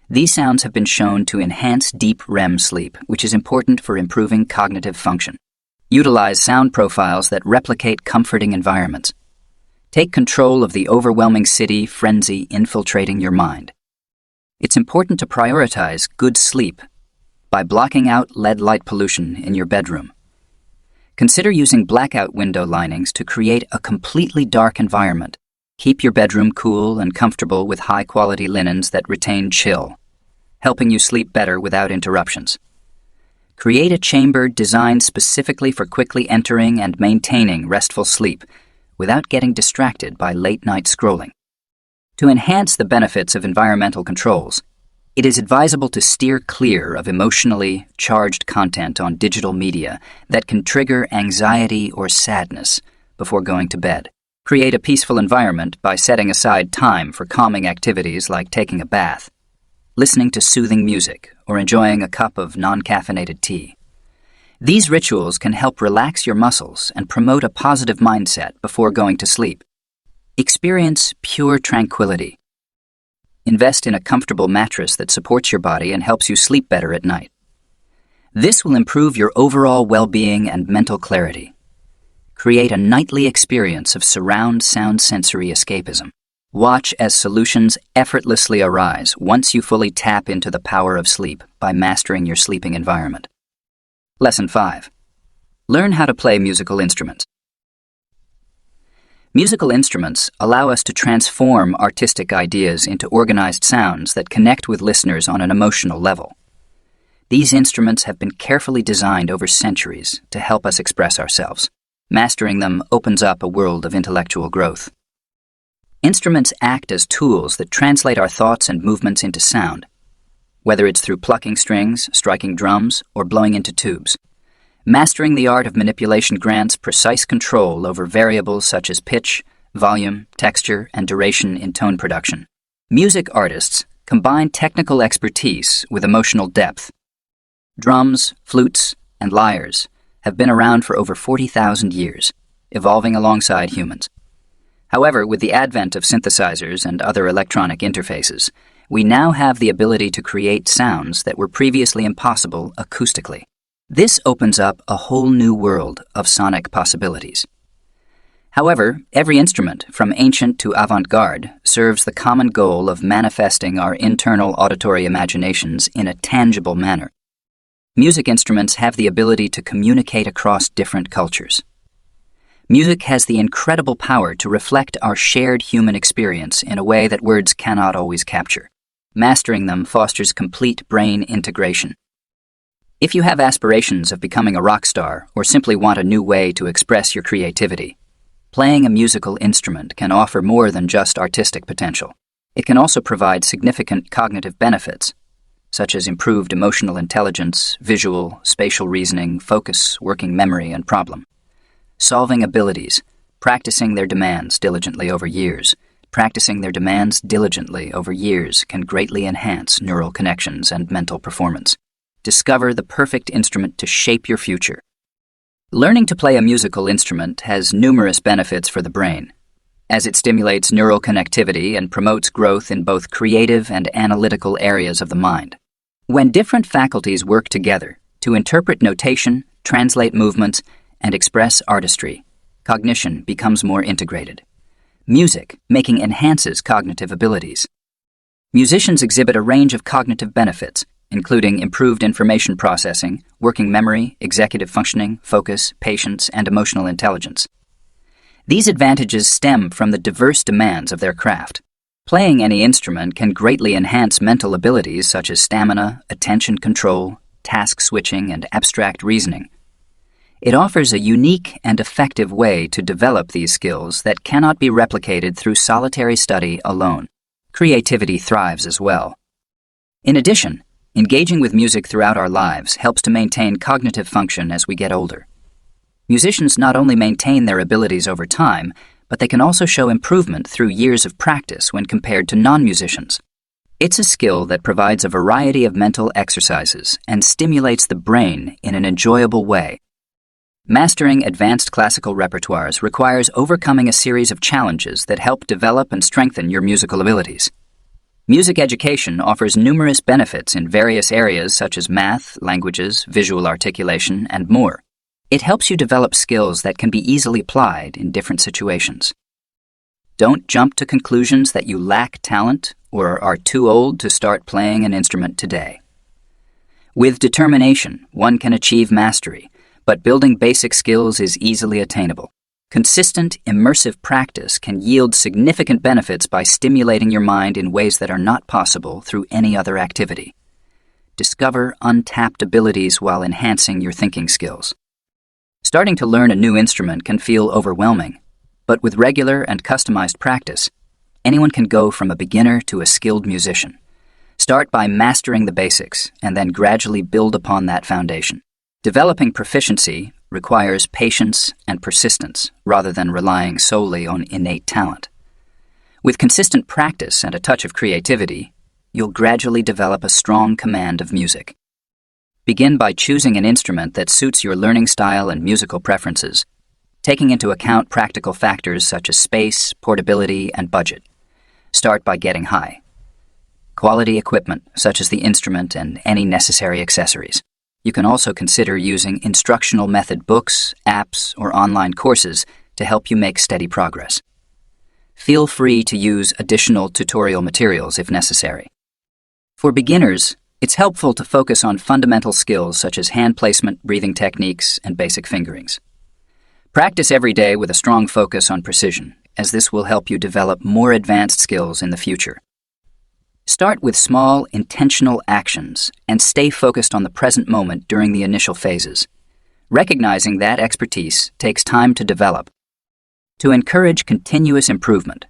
These sounds have been shown to enhance deep REM sleep, which is important for improving cognitive function. Utilize sound profiles that replicate comforting environments. Take control of the overwhelming city frenzy infiltrating your mind. It's important to prioritize good sleep by blocking out LED light pollution in your bedroom. Consider using blackout window linings to create a completely dark environment. Keep your bedroom cool and comfortable with high-quality linens that retain chill, helping you sleep better without interruptions. Create a chamber designed specifically for quickly entering and maintaining restful sleep without getting distracted by late-night scrolling. To enhance the benefits of environmental controls, it is advisable to steer clear of emotionally charged content on digital media that can trigger anxiety or sadness before going to bed. Create a peaceful environment by setting aside time for calming activities like taking a bath, listening to soothing music, or enjoying a cup of non-caffeinated tea. These rituals can help relax your muscles and promote a positive mindset before going to sleep. Experience pure tranquility. Invest in a comfortable mattress that supports your body and helps you sleep better at night. This will improve your overall well-being and mental clarity. Create a nightly experience of surround sound sensory escapism. Watch as solutions effortlessly arise once you fully tap into the power of sleep by mastering your sleeping environment. Lesson 5. Learn how to play musical instruments. Musical instruments allow us to transform artistic ideas into organized sounds that connect with listeners on an emotional level. These instruments have been carefully designed over centuries to help us express ourselves. Mastering them opens up a world of intellectual growth. Instruments act as tools that translate our thoughts and movements into sound, whether it's through plucking strings, striking drums, or blowing into tubes. Mastering the art of manipulation grants precise control over variables such as pitch, volume, texture, and duration in tone production. Music artists combine technical expertise with emotional depth. Drums, flutes, and lyres have been around for over 40,000 years, evolving alongside humans. However, with the advent of synthesizers and other electronic interfaces, we now have the ability to create sounds that were previously impossible acoustically. This opens up a whole new world of sonic possibilities. However, every instrument, from ancient to avant-garde, serves the common goal of manifesting our internal auditory imaginations in a tangible manner. Music instruments have the ability to communicate across different cultures. Music has the incredible power to reflect our shared human experience in a way that words cannot always capture. Mastering them fosters complete brain integration. If you have aspirations of becoming a rock star or simply want a new way to express your creativity, playing a musical instrument can offer more than just artistic potential. It can also provide significant cognitive benefits, such as improved emotional intelligence, visual, spatial reasoning, focus, working memory, and problem-solving abilities. Practicing their demands diligently over years can greatly enhance neural connections and mental performance. Discover the perfect instrument to shape your future. Learning to play a musical instrument has numerous benefits for the brain, as it stimulates neural connectivity and promotes growth in both creative and analytical areas of the mind. When different faculties work together to interpret notation, translate movements, and express artistry, cognition becomes more integrated. Music making enhances cognitive abilities. Musicians exhibit a range of cognitive benefits, including improved information processing, working memory, executive functioning, focus, patience, and emotional intelligence. These advantages stem from the diverse demands of their craft. Playing any instrument can greatly enhance mental abilities such as stamina, attention control, task switching, and abstract reasoning. It offers a unique and effective way to develop these skills that cannot be replicated through solitary study alone. Creativity thrives as well. In addition, engaging with music throughout our lives helps to maintain cognitive function as we get older. Musicians not only maintain their abilities over time, but they can also show improvement through years of practice when compared to non-musicians. It's a skill that provides a variety of mental exercises and stimulates the brain in an enjoyable way. Mastering advanced classical repertoires requires overcoming a series of challenges that help develop and strengthen your musical abilities. Music education offers numerous benefits in various areas such as math, languages, visual articulation, and more. It helps you develop skills that can be easily applied in different situations. Don't jump to conclusions that you lack talent or are too old to start playing an instrument today. With determination, one can achieve mastery, but building basic skills is easily attainable. Consistent, immersive practice can yield significant benefits by stimulating your mind in ways that are not possible through any other activity. Discover untapped abilities while enhancing your thinking skills. Starting to learn a new instrument can feel overwhelming, but with regular and customized practice, anyone can go from a beginner to a skilled musician. Start by mastering the basics and then gradually build upon that foundation. Developing proficiency requires patience and persistence rather than relying solely on innate talent. With consistent practice and a touch of creativity, you'll gradually develop a strong command of music. Begin by choosing an instrument that suits your learning style and musical preferences, taking into account practical factors such as space, portability, and budget. Start by getting high quality equipment, such as the instrument and any necessary accessories. You can also consider using instructional method books, apps, or online courses to help you make steady progress. Feel free to use additional tutorial materials if necessary. For beginners, it's helpful to focus on fundamental skills such as hand placement, breathing techniques, and basic fingerings. Practice every day with a strong focus on precision, as this will help you develop more advanced skills in the future. Start with small, intentional actions and stay focused on the present moment during the initial phases, recognizing that expertise takes time to develop. To encourage continuous improvement,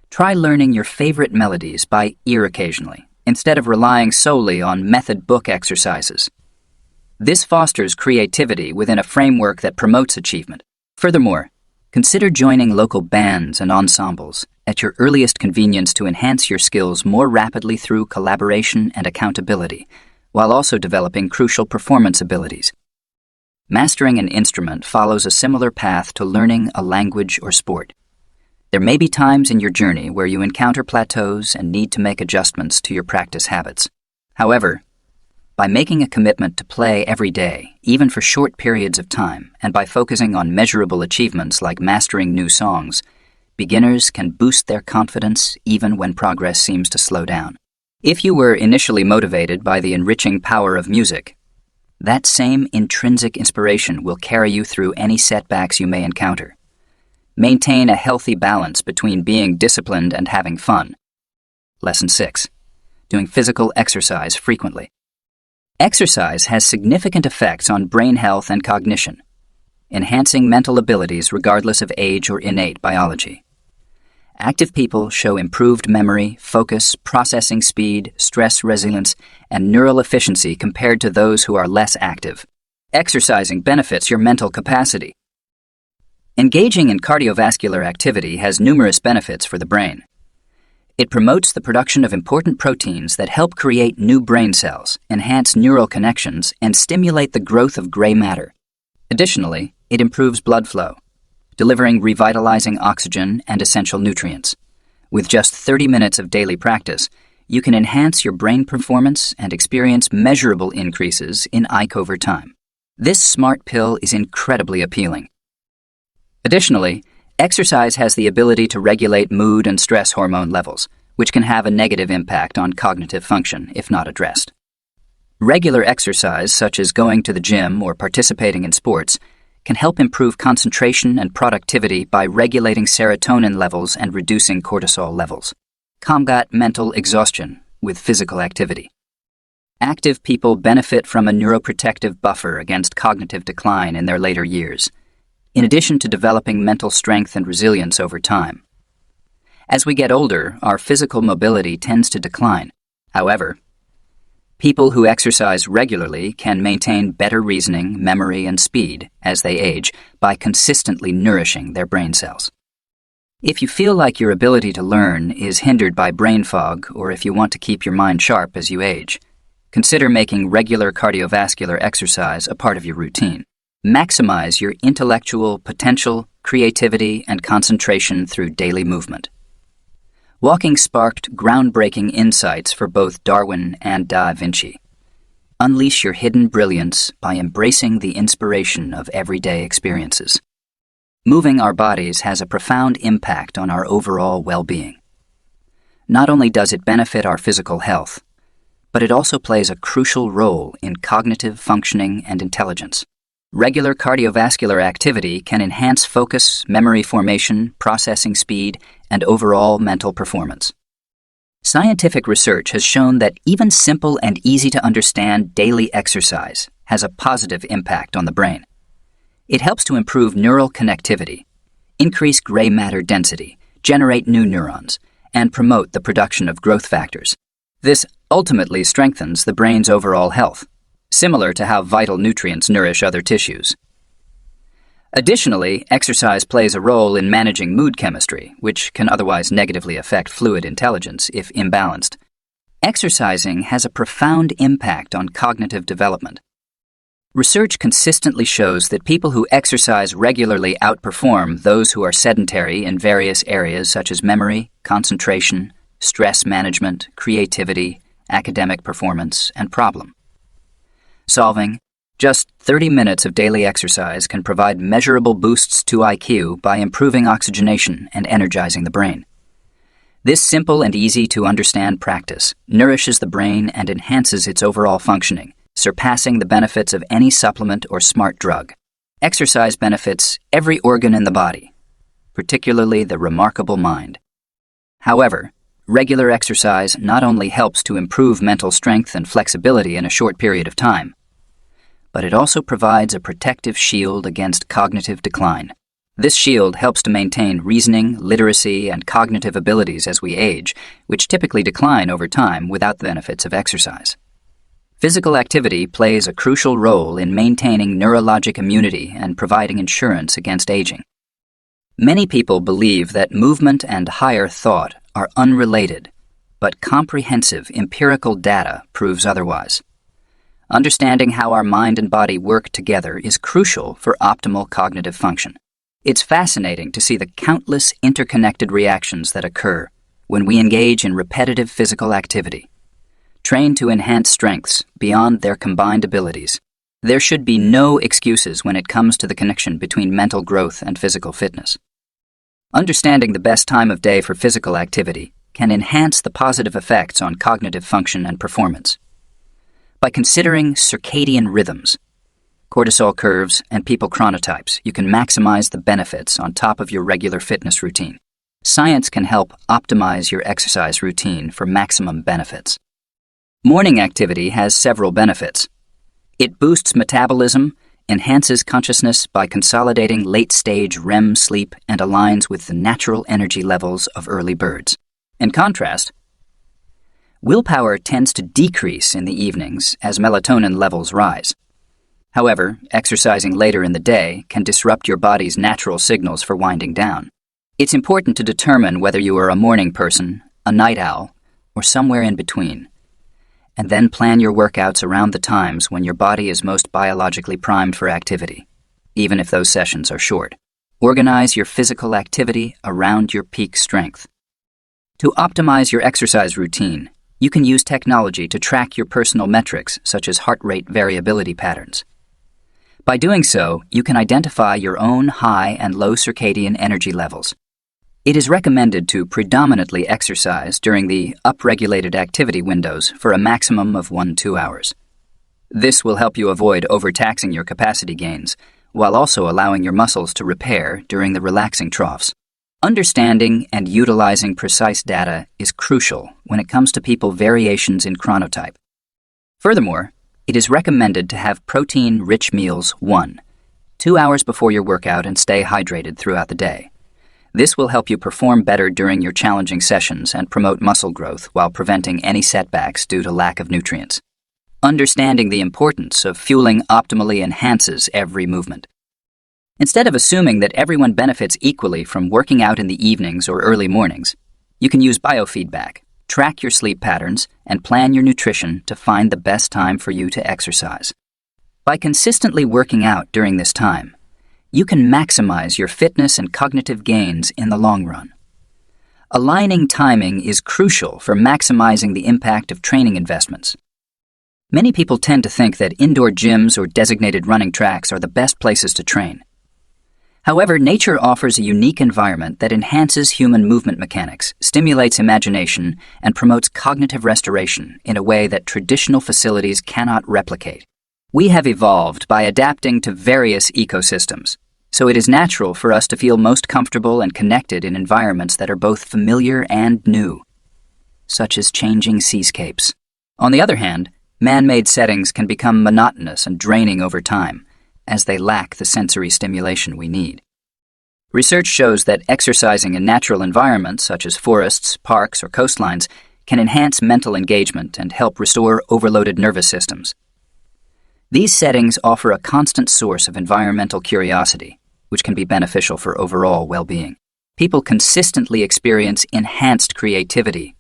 try learning your favorite melodies by ear occasionally, instead of relying solely on method book exercises. This fosters creativity within a framework that promotes achievement. Furthermore, consider joining local bands and ensembles at your earliest convenience to enhance your skills more rapidly through collaboration and accountability, while also developing crucial performance abilities. Mastering an instrument follows a similar path to learning a language or sport. There may be times in your journey where you encounter plateaus and need to make adjustments to your practice habits. However, by making a commitment to play every day, even for short periods of time, and by focusing on measurable achievements like mastering new songs, beginners can boost their confidence even when progress seems to slow down. If you were initially motivated by the enriching power of music, that same intrinsic inspiration will carry you through any setbacks you may encounter. Maintain a healthy balance between being disciplined and having fun. Lesson 6. Doing physical exercise frequently. Exercise has significant effects on brain health and cognition, enhancing mental abilities regardless of age or innate biology. Active people show improved memory, focus, processing speed, stress resilience, and neural efficiency compared to those who are less active. Exercising benefits your mental capacity. Engaging in cardiovascular activity has numerous benefits for the brain. It promotes the production of important proteins that help create new brain cells, enhance neural connections, and stimulate the growth of gray matter. Additionally, it improves blood flow, delivering revitalizing oxygen and essential nutrients. With just 30 minutes of daily practice, you can enhance your brain performance and experience measurable increases in IQ over time. This smart pill is incredibly appealing. Additionally, exercise has the ability to regulate mood and stress hormone levels, which can have a negative impact on cognitive function if not addressed. Regular exercise, such as going to the gym or participating in sports, can help improve concentration and productivity by regulating serotonin levels and reducing cortisol levels. Combat mental exhaustion with physical activity. Active people benefit from a neuroprotective buffer against cognitive decline in their later years, in addition to developing mental strength and resilience over time. As we get older, our physical mobility tends to decline. However, people who exercise regularly can maintain better reasoning, memory, and speed as they age by consistently nourishing their brain cells. If you feel like your ability to learn is hindered by brain fog, or if you want to keep your mind sharp as you age, consider making regular cardiovascular exercise a part of your routine. Maximize your intellectual potential, creativity, and concentration through daily movement. Walking sparked groundbreaking insights for both Darwin and Da Vinci. Unleash your hidden brilliance by embracing the inspiration of everyday experiences. Moving our bodies has a profound impact on our overall well-being. Not only does it benefit our physical health, but it also plays a crucial role in cognitive functioning and intelligence. Regular cardiovascular activity can enhance focus, memory formation, processing speed, and overall mental performance. Scientific research has shown that even simple and easy-to-understand daily exercise has a positive impact on the brain. It helps to improve neural connectivity, increase gray matter density, generate new neurons, and promote the production of growth factors. This ultimately strengthens the brain's overall health, similar to how vital nutrients nourish other tissues. Additionally, exercise plays a role in managing mood chemistry, which can otherwise negatively affect fluid intelligence if imbalanced. Exercising has a profound impact on cognitive development. Research consistently shows that people who exercise regularly outperform those who are sedentary in various areas such as memory, concentration, stress management, creativity, academic performance, and problem solving. Just 30 minutes of daily exercise can provide measurable boosts to IQ by improving oxygenation and energizing the brain. This simple and easy-to-understand practice nourishes the brain and enhances its overall functioning, surpassing the benefits of any supplement or smart drug. Exercise benefits every organ in the body, particularly the remarkable mind. However, regular exercise not only helps to improve mental strength and flexibility in a short period of time, but it also provides a protective shield against cognitive decline. This shield helps to maintain reasoning, literacy, and cognitive abilities as we age, which typically decline over time without the benefits of exercise. Physical activity plays a crucial role in maintaining neurologic immunity and providing insurance against aging. Many people believe that movement and higher thought are unrelated, but comprehensive empirical data proves otherwise. Understanding how our mind and body work together is crucial for optimal cognitive function. It's fascinating to see the countless interconnected reactions that occur when we engage in repetitive physical activity. Trained to enhance strengths beyond their combined abilities, there should be no excuses when it comes to the connection between mental growth and physical fitness. Understanding the best time of day for physical activity can enhance the positive effects on cognitive function and performance. By considering circadian rhythms, cortisol curves, and people chronotypes, you can maximize the benefits on top of your regular fitness routine. Science can help optimize your exercise routine for maximum benefits. Morning activity has several benefits. It boosts metabolism, enhances consciousness by consolidating late-stage REM sleep, and aligns with the natural energy levels of early birds. In contrast, willpower tends to decrease in the evenings as melatonin levels rise. However, exercising later in the day can disrupt your body's natural signals for winding down. It's important to determine whether you are a morning person, a night owl, or somewhere in between, and then plan your workouts around the times when your body is most biologically primed for activity, even if those sessions are short. Organize your physical activity around your peak strength. To optimize your exercise routine, you can use technology to track your personal metrics, such as heart rate variability patterns. By doing so, you can identify your own high and low circadian energy levels. It is recommended to predominantly exercise during the upregulated activity windows for a maximum of 1-2 hours. This will help you avoid overtaxing your capacity gains, while also allowing your muscles to repair during the relaxing troughs. Understanding and utilizing precise data is crucial when it comes to people variations in chronotype. Furthermore, it is recommended to have protein-rich meals 1-2 hours before your workout and stay hydrated throughout the day. This will help you perform better during your challenging sessions and promote muscle growth while preventing any setbacks due to lack of nutrients. Understanding the importance of fueling optimally enhances every movement. Instead of assuming that everyone benefits equally from working out in the evenings or early mornings, you can use biofeedback, track your sleep patterns, and plan your nutrition to find the best time for you to exercise. By consistently working out during this time, you can maximize your fitness and cognitive gains in the long run. Aligning timing is crucial for maximizing the impact of training investments. Many people tend to think that indoor gyms or designated running tracks are the best places to train. However, nature offers a unique environment that enhances human movement mechanics, stimulates imagination, and promotes cognitive restoration in a way that traditional facilities cannot replicate. We have evolved by adapting to various ecosystems, so it is natural for us to feel most comfortable and connected in environments that are both familiar and new, such as changing seascapes. On the other hand, man-made settings can become monotonous and draining over time, as they lack the sensory stimulation we need. Research shows that exercising in natural environments such as forests, parks, or coastlines can enhance mental engagement and help restore overloaded nervous systems. These settings offer a constant source of environmental curiosity, which can be beneficial for overall well-being. People consistently experience enhanced creativity,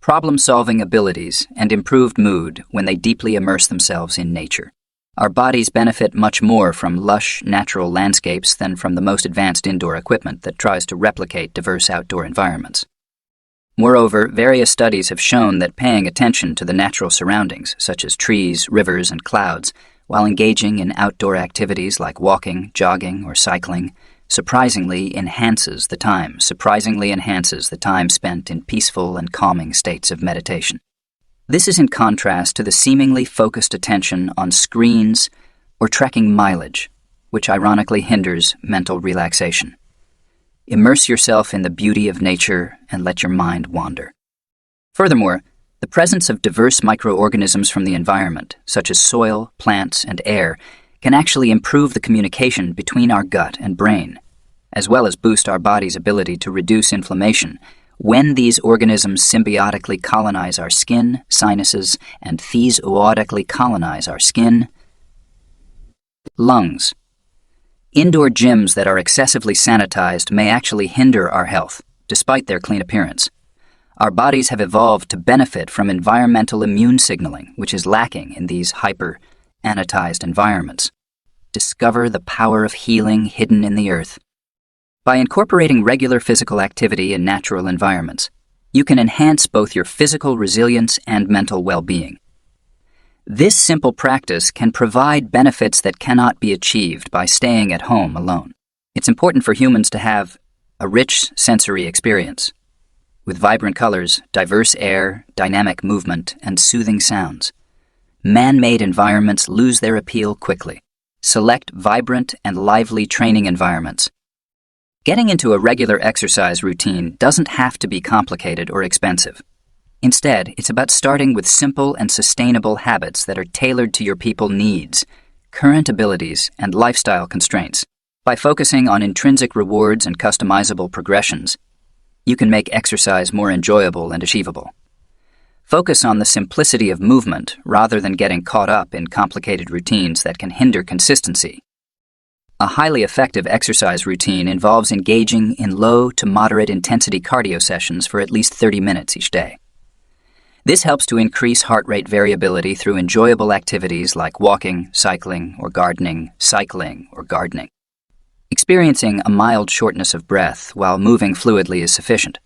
problem-solving abilities, and improved mood when they deeply immerse themselves in nature. Our bodies benefit much more from lush, natural landscapes than from the most advanced indoor equipment that tries to replicate diverse outdoor environments. Moreover, various studies have shown that paying attention to the natural surroundings, such as trees, rivers, and clouds, while engaging in outdoor activities like walking, jogging, or cycling, surprisingly enhances the time spent in peaceful and calming states of meditation. This is in contrast to the seemingly focused attention on screens or tracking mileage, which ironically hinders mental relaxation. Immerse yourself in the beauty of nature and let your mind wander. Furthermore, the presence of diverse microorganisms from the environment, such as soil, plants, and air, can actually improve the communication between our gut and brain, as well as boost our body's ability to reduce inflammation when these organisms symbiotically colonize our skin, sinuses, and thesootically colonize our skin, lungs. Indoor gyms that are excessively sanitized may actually hinder our health, despite their clean appearance. Our bodies have evolved to benefit from environmental immune signaling, which is lacking in these hyper-anatized environments. discover the power of healing hidden in the earth. By incorporating regular physical activity in natural environments, you can enhance both your physical resilience and mental well-being. This simple practice can provide benefits that cannot be achieved by staying at home alone. It's important for humans to have a rich sensory experience, with vibrant colors, diverse air, dynamic movement, and soothing sounds. Man-made environments lose their appeal quickly. Select vibrant and lively training environments. Getting into a regular exercise routine doesn't have to be complicated or expensive. Instead, it's about starting with simple and sustainable habits that are tailored to your people's needs, current abilities, and lifestyle constraints. By focusing on intrinsic rewards and customizable progressions, you can make exercise more enjoyable and achievable. Focus on the simplicity of movement rather than getting caught up in complicated routines that can hinder consistency. A highly effective exercise routine involves engaging in low to moderate intensity cardio sessions for at least 30 minutes each day. This helps to increase heart rate variability through enjoyable activities like walking, cycling, or gardening, Experiencing a mild shortness of breath while moving fluidly is sufficient.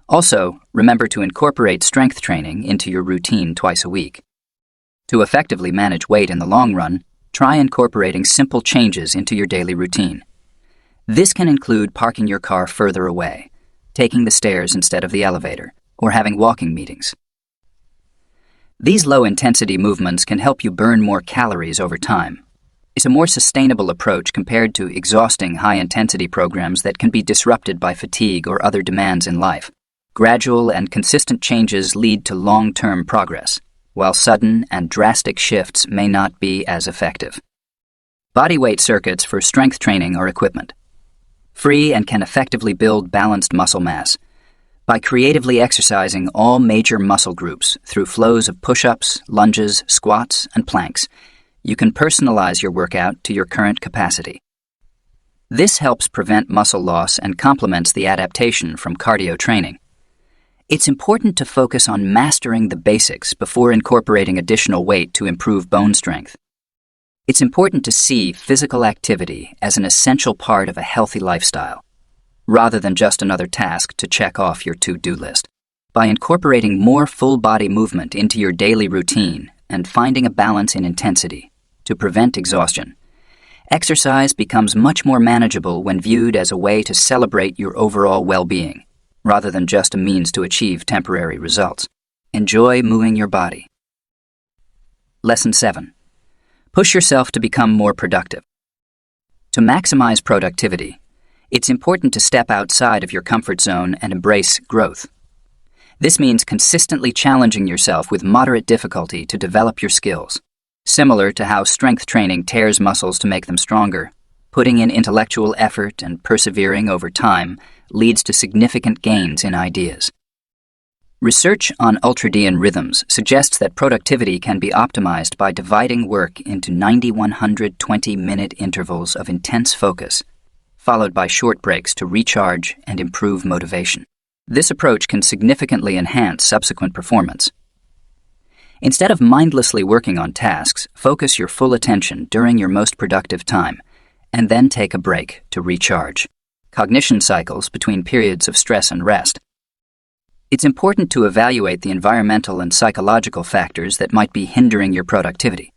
Also, remember to incorporate strength training into your routine twice a week. To effectively manage weight in the long run, try incorporating simple changes into your daily routine. This can include parking your car further away, taking the stairs instead of the elevator, or having walking meetings. These low-intensity movements can help you burn more calories over time. It's a more sustainable approach compared to exhausting high-intensity programs that can be disrupted by fatigue or other demands in life. Gradual and consistent changes lead to long-term progress, while sudden and drastic shifts may not be as effective. Bodyweight circuits for strength training are equipment. Free and can effectively build balanced muscle mass. By creatively exercising all major muscle groups through flows of push-ups, lunges, squats, and planks, you can personalize your workout to your current capacity. This helps prevent muscle loss and complements the adaptation from cardio training. It's important to focus on mastering the basics before incorporating additional weight to improve bone strength. It's important to see physical activity as an essential part of a healthy lifestyle, rather than just another task to check off your to-do list. By incorporating more full-body movement into your daily routine and finding a balance in intensity to prevent exhaustion, exercise becomes much more manageable when viewed as a way to celebrate your overall well-being, rather than just a means to achieve temporary results. Enjoy moving your body. Lesson 7. Push yourself to become more productive. To maximize productivity, it's important to step outside of your comfort zone and embrace growth. This means consistently challenging yourself with moderate difficulty to develop your skills. Similar to how strength training tears muscles to make them stronger, putting in intellectual effort and persevering over time leads to significant gains in ideas. Research on ultradian rhythms suggests that productivity can be optimized by dividing work into 90-120-minute intervals of intense focus, followed by short breaks to recharge and improve motivation. This approach can significantly enhance subsequent performance. Instead of mindlessly working on tasks, focus your full attention during your most productive time, and then take a break to recharge. Cognition cycles between periods of stress and rest. It's important to evaluate the environmental and psychological factors that might be hindering your productivity.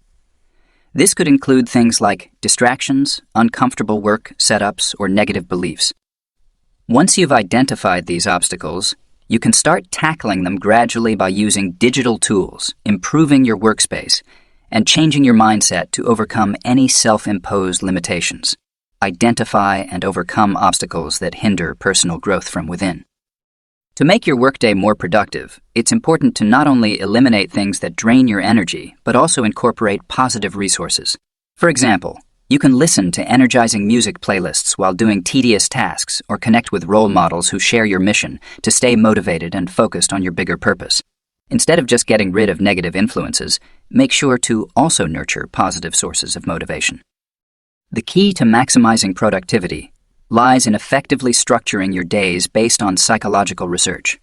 This could include things like distractions, uncomfortable work setups, or negative beliefs. Once you've identified these obstacles, you can start tackling them gradually by using digital tools, improving your workspace, and changing your mindset to overcome any self-imposed limitations. Identify and overcome obstacles that hinder personal growth from within. To make your workday more productive, it's important to not only eliminate things that drain your energy, but also incorporate positive resources. For example, you can listen to energizing music playlists while doing tedious tasks or connect with role models who share your mission to stay motivated and focused on your bigger purpose. Instead of just getting rid of negative influences, make sure to also nurture positive sources of motivation. The key to maximizing productivity lies in effectively structuring your days based on psychological research.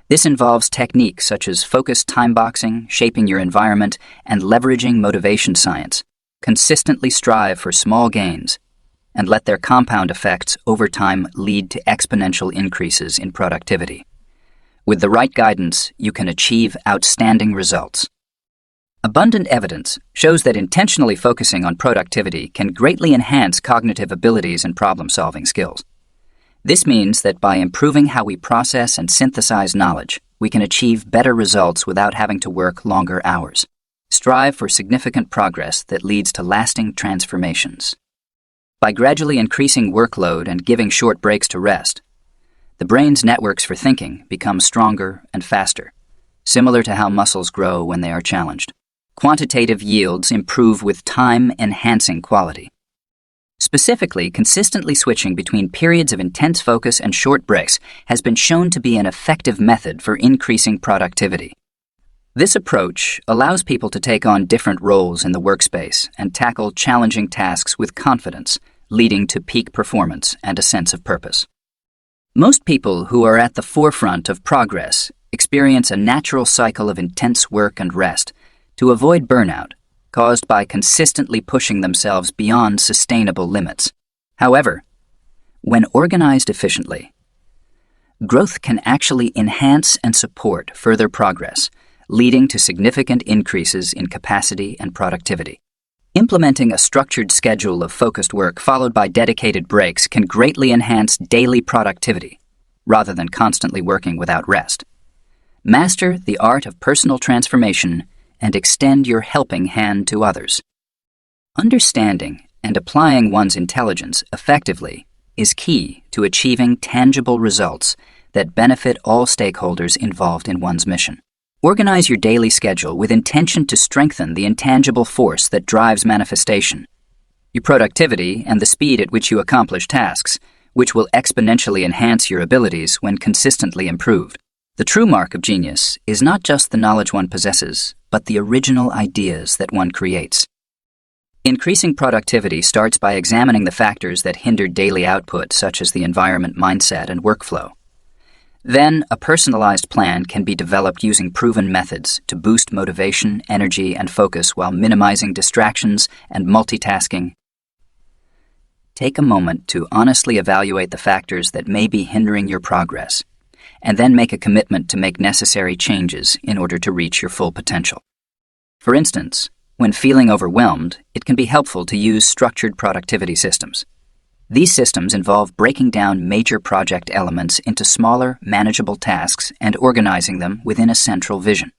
This involves techniques such as focused time boxing, shaping your environment, and leveraging motivation science. consistently strive for small gains, and let their compound effects over time lead to exponential increases in productivity. With the right guidance, you can achieve outstanding results. Abundant evidence shows that intentionally focusing on productivity can greatly enhance cognitive abilities and problem-solving skills. This means that by improving how we process and synthesize knowledge, we can achieve better results without having to work longer hours. Strive for significant progress that leads to lasting transformations. By gradually increasing workload and giving short breaks to rest, the brain's networks for thinking become stronger and faster, similar to how muscles grow when they are challenged. Quantitative yields improve with time-enhancing quality. Specifically, consistently switching between periods of intense focus and short breaks has been shown to be an effective method for increasing productivity. This approach allows people to take on different roles in the workspace and tackle challenging tasks with confidence, leading to peak performance and a sense of purpose. Most people who are at the forefront of progress experience a natural cycle of intense work and rest to avoid burnout caused by consistently pushing themselves beyond sustainable limits. However, when organized efficiently, growth can actually enhance and support further progress, leading to significant increases in capacity and productivity. Implementing a structured schedule of focused work followed by dedicated breaks can greatly enhance daily productivity, rather than constantly working without rest. Master the art of personal transformation and extend your helping hand to others. Understanding and applying one's intelligence effectively is key to achieving tangible results that benefit all stakeholders involved in one's mission. Organize your daily schedule with intention to strengthen the intangible force that drives manifestation, your productivity, and the speed at which you accomplish tasks, which will exponentially enhance your abilities when consistently improved. The true mark of genius is not just the knowledge one possesses, but the original ideas that one creates. Increasing productivity starts by examining the factors that hinder daily output, such as the environment, mindset, and workflow. Then, a personalized plan can be developed using proven methods to boost motivation, energy, and focus while minimizing distractions and multitasking. Take a moment to honestly evaluate the factors that may be hindering your progress, and then make a commitment to make necessary changes in order to reach your full potential. For instance, when feeling overwhelmed, it can be helpful to use structured productivity systems. These systems involve breaking down major project elements into smaller, manageable tasks and organizing them within a central vision.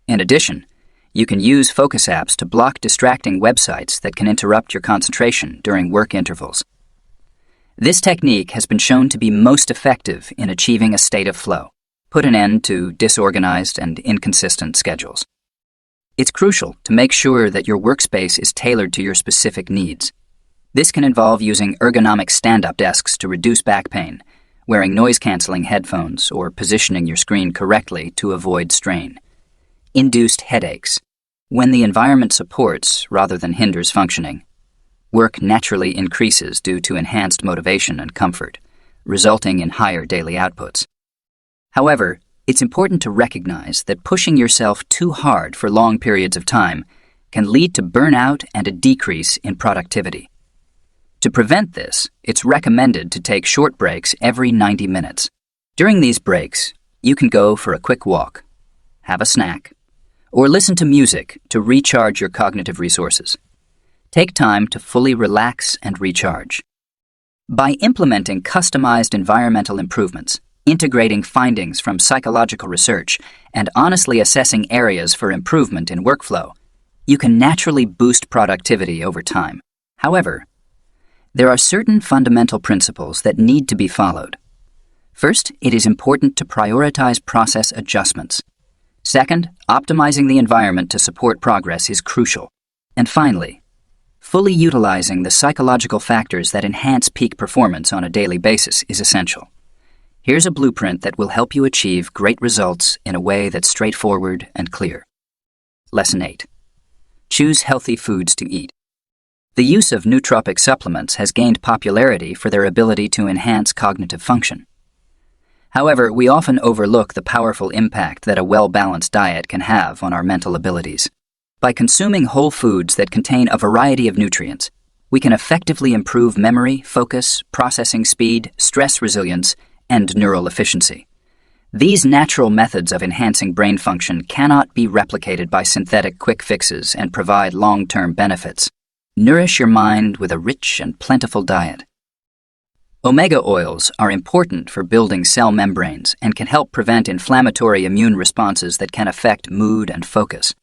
In addition, you can use focus apps to block distracting websites that can interrupt your concentration during work intervals. This technique has been shown to be most effective in achieving a state of flow, put an end to disorganized and inconsistent schedules. It's crucial to make sure that your workspace is tailored to your specific needs. This can involve using ergonomic stand-up desks to reduce back pain, wearing noise-canceling headphones, or positioning your screen correctly to avoid strain. Induced headaches. When the environment supports rather than hinders functioning, work naturally increases due to enhanced motivation and comfort, resulting in higher daily outputs. However, it's important to recognize that pushing yourself too hard for long periods of time can lead to burnout and a decrease in productivity. To prevent this, it's recommended to take short breaks every 90 minutes. During these breaks, you can go for a quick walk, have a snack, or listen to music to recharge your cognitive resources. Take time to fully relax and recharge. By implementing customized environmental improvements, integrating findings from psychological research, and honestly assessing areas for improvement in workflow, you can naturally boost productivity over time. However, there are certain fundamental principles that need to be followed. First, it is important to prioritize process adjustments. Second, optimizing the environment to support progress is crucial. And finally, fully utilizing the psychological factors that enhance peak performance on a daily basis is essential. Here's a blueprint that will help you achieve great results in a way that's straightforward and clear. Lesson 8. Choose healthy foods to eat. The use of nootropic supplements has gained popularity for their ability to enhance cognitive function. However, we often overlook the powerful impact that a well-balanced diet can have on our mental abilities. By consuming whole foods that contain a variety of nutrients, we can effectively improve memory, focus, processing speed, stress resilience, and neural efficiency. These natural methods of enhancing brain function cannot be replicated by synthetic quick fixes and provide long-term benefits. Nourish your mind with a rich and plentiful diet. Omega oils are important for building cell membranes and can help prevent inflammatory immune responses that can affect mood and focus.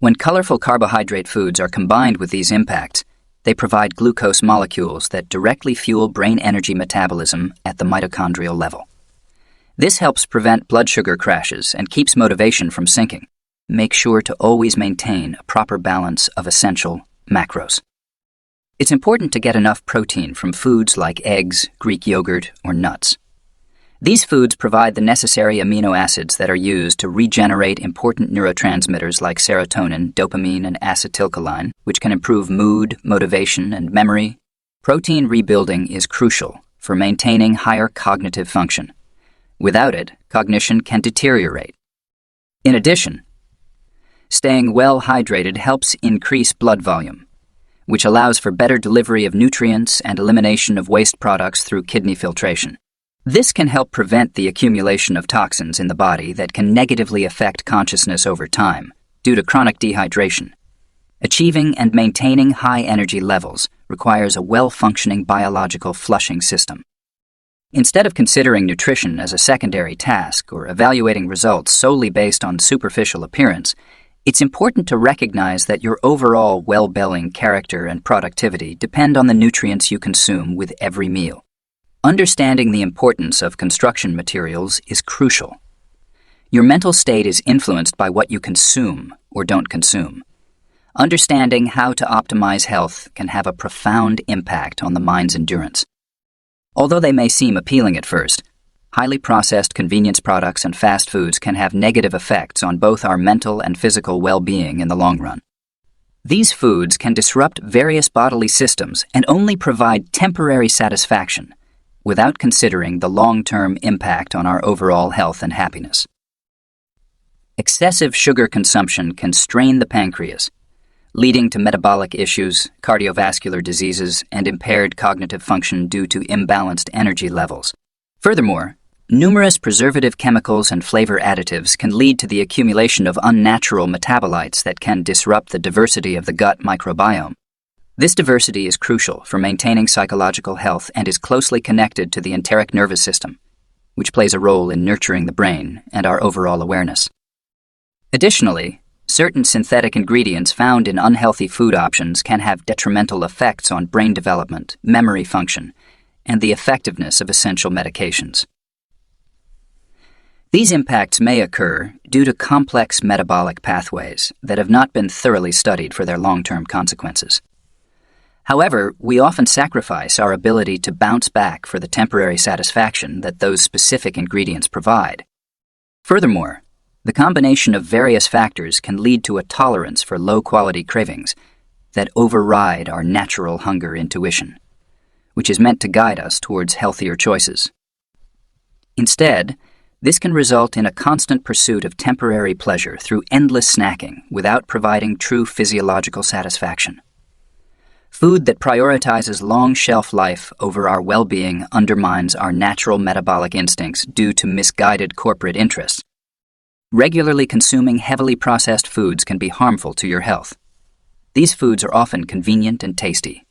When colorful carbohydrate foods are combined with these impacts, they provide glucose molecules that directly fuel brain energy metabolism at the mitochondrial level. This helps prevent blood sugar crashes and keeps motivation from sinking. Make sure to always maintain a proper balance of essential macros. It's important to get enough protein from foods like eggs, Greek yogurt, or nuts. These foods provide the necessary amino acids that are used to regenerate important neurotransmitters like serotonin, dopamine, and acetylcholine, which can improve mood, motivation, and memory. Protein rebuilding is crucial for maintaining higher cognitive function. Without it, cognition can deteriorate. In addition, staying well hydrated helps increase blood volume, which allows for better delivery of nutrients and elimination of waste products through kidney filtration. This can help prevent the accumulation of toxins in the body that can negatively affect consciousness over time due to chronic dehydration. Achieving and maintaining high energy levels requires a well-functioning biological flushing system. Instead of considering nutrition as a secondary task or evaluating results solely based on superficial appearance, it's important to recognize that your overall well-being, character, and productivity depend on the nutrients you consume with every meal. Understanding the importance of construction materials is crucial. Your mental state is influenced by what you consume or don't consume. Understanding how to optimize health can have a profound impact on the mind's endurance. Although they may seem appealing at first, highly processed convenience products and fast foods can have negative effects on both our mental and physical well-being in the long run. These foods can disrupt various bodily systems and only provide temporary satisfaction without considering the long-term impact on our overall health and happiness. Excessive sugar consumption can strain the pancreas, leading to metabolic issues, cardiovascular diseases, and impaired cognitive function due to imbalanced energy levels. Furthermore, numerous preservative chemicals and flavor additives can lead to the accumulation of unnatural metabolites that can disrupt the diversity of the gut microbiome. This diversity is crucial for maintaining psychological health and is closely connected to the enteric nervous system, which plays a role in nurturing the brain and our overall awareness. Additionally, certain synthetic ingredients found in unhealthy food options can have detrimental effects on brain development, memory function, and the effectiveness of essential medications. These impacts may occur due to complex metabolic pathways that have not been thoroughly studied for their long-term consequences. However, we often sacrifice our ability to bounce back for the temporary satisfaction that those specific ingredients provide. Furthermore, the combination of various factors can lead to a tolerance for low-quality cravings that override our natural hunger intuition, which is meant to guide us towards healthier choices. Instead, this can result in a constant pursuit of temporary pleasure through endless snacking without providing true physiological satisfaction. Food that prioritizes long shelf life over our well-being undermines our natural metabolic instincts due to misguided corporate interests. Regularly consuming heavily processed foods can be harmful to your health. These foods are often convenient and tasty,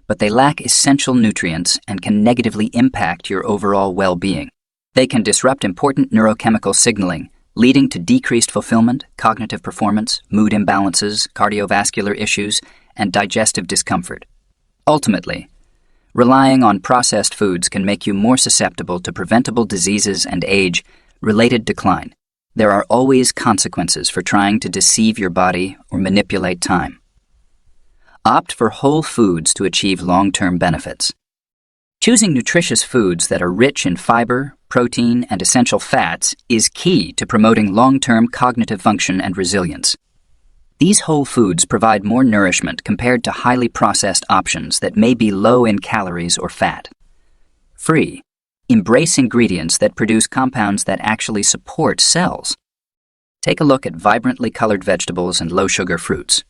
but they lack essential nutrients and can negatively impact your overall well-being. They can disrupt important neurochemical signaling, leading to decreased fulfillment, cognitive performance, mood imbalances, cardiovascular issues, and digestive discomfort. Ultimately, relying on processed foods can make you more susceptible to preventable diseases and age-related decline. There are always consequences for trying to deceive your body or manipulate time. Opt for whole foods to achieve long-term benefits. Choosing nutritious foods that are rich in fiber, protein, and essential fats is key to promoting long-term cognitive function and resilience. These whole foods provide more nourishment compared to highly processed options that may be low in calories or fat. Free. Embrace ingredients that produce compounds that actually support cells. Take a look at vibrantly colored vegetables and low-sugar fruits,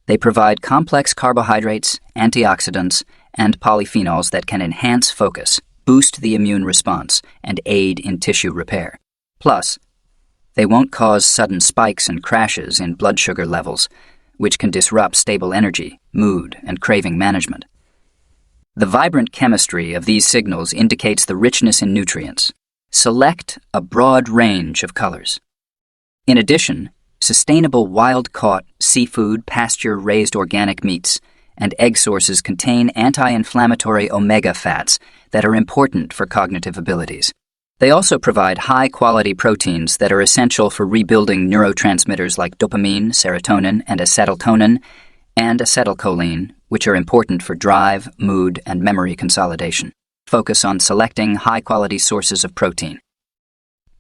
They provide complex carbohydrates, antioxidants, and polyphenols that can enhance focus, boost the immune response, and aid in tissue repair. Plus, they won't cause sudden spikes and crashes in blood sugar levels, which can disrupt stable energy, mood, and craving management. The vibrant chemistry of these signals indicates the richness in nutrients. Select a broad range of colors. In addition, sustainable wild-caught seafood, pasture-raised organic meats, and egg sources contain anti-inflammatory omega fats that are important for cognitive abilities. They also provide high-quality proteins that are essential for rebuilding neurotransmitters like dopamine, serotonin, and acetylcholine, and acetylcholine, which are important for drive, mood, and memory consolidation. Focus on selecting high-quality sources of protein.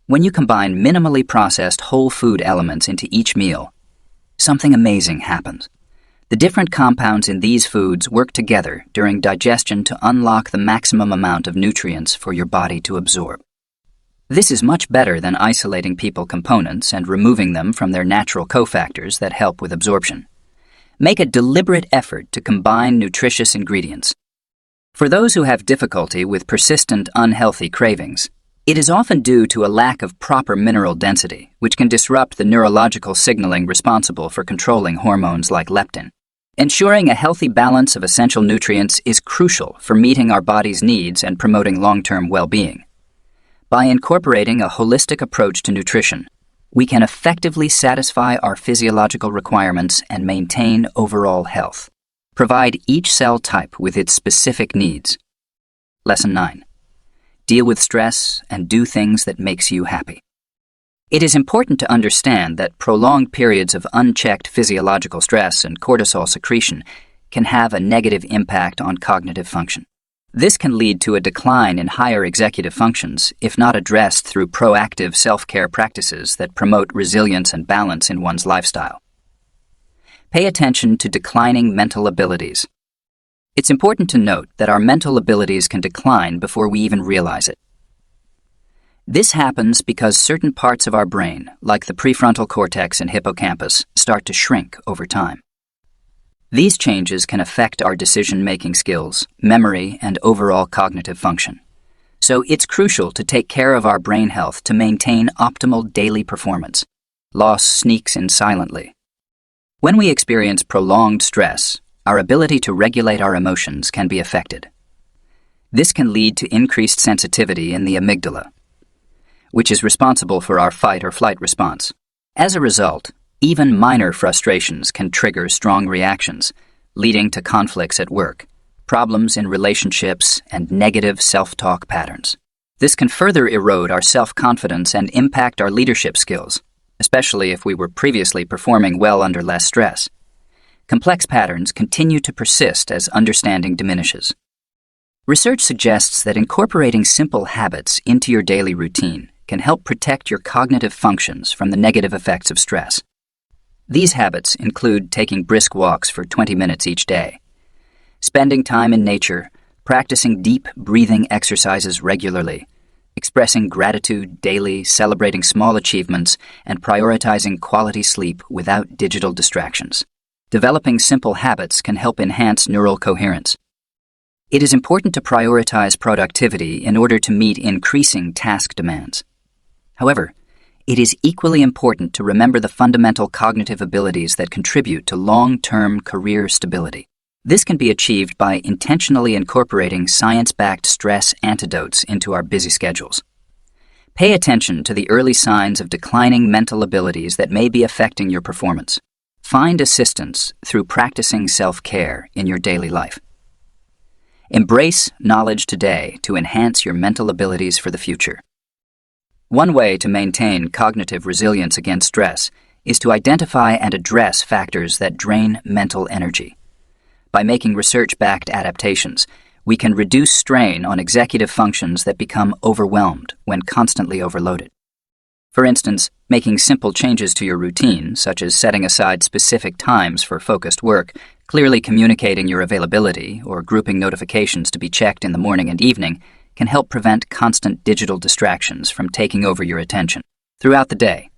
When you combine minimally processed whole food elements into each meal, something amazing happens. The different compounds in these foods work together during digestion to unlock the maximum amount of nutrients for your body to absorb. This is much better than isolating people components and removing them from their natural cofactors that help with absorption. Make a deliberate effort to combine nutritious ingredients. For those who have difficulty with persistent unhealthy cravings, it is often due to a lack of proper mineral density, which can disrupt the neurological signaling responsible for controlling hormones like leptin. Ensuring a healthy balance of essential nutrients is crucial for meeting our body's needs and promoting long-term well-being. By incorporating a holistic approach to nutrition, we can effectively satisfy our physiological requirements and maintain overall health. Provide each cell type with its specific needs. Lesson 9. Deal with stress and do things that makes you happy. It is important to understand that prolonged periods of unchecked physiological stress and cortisol secretion can have a negative impact on cognitive function. This can lead to a decline in higher executive functions if not addressed through proactive self-care practices that promote resilience and balance in one's lifestyle. Pay attention to declining mental abilities. It's important to note that our mental abilities can decline before we even realize it. This happens because certain parts of our brain, like the prefrontal cortex and hippocampus, start to shrink over time. These changes can affect our decision-making skills, memory, and overall cognitive function. So it's crucial to take care of our brain health to maintain optimal daily performance. Loss sneaks in silently. When we experience prolonged stress, our ability to regulate our emotions can be affected. This can lead to increased sensitivity in the amygdala, which is responsible for our fight or flight response. As a result, even minor frustrations can trigger strong reactions, leading to conflicts at work, problems in relationships, and negative self-talk patterns. This can further erode our self-confidence and impact our leadership skills, especially if we were previously performing well under less stress. Complex patterns continue to persist as understanding diminishes. Research suggests that incorporating simple habits into your daily routine can help protect your cognitive functions from the negative effects of stress. These habits include taking brisk walks for 20 minutes each day, spending time in nature, practicing deep breathing exercises regularly, expressing gratitude daily, celebrating small achievements, and prioritizing quality sleep without digital distractions. Developing simple habits can help enhance neural coherence. It is important to prioritize productivity in order to meet increasing task demands. However, it is equally important to remember the fundamental cognitive abilities that contribute to long-term career stability. This can be achieved by intentionally incorporating science-backed stress antidotes into our busy schedules. Pay attention to the early signs of declining mental abilities that may be affecting your performance. Find assistance through practicing self-care in your daily life. Embrace knowledge today to enhance your mental abilities for the future. One way to maintain cognitive resilience against stress is to identify and address factors that drain mental energy. By making research-backed adaptations, we can reduce strain on executive functions that become overwhelmed when constantly overloaded. For instance, making simple changes to your routine, such as setting aside specific times for focused work, clearly communicating your availability, or grouping notifications to be checked in the morning and evening, can help prevent constant digital distractions from taking over your attention throughout the day.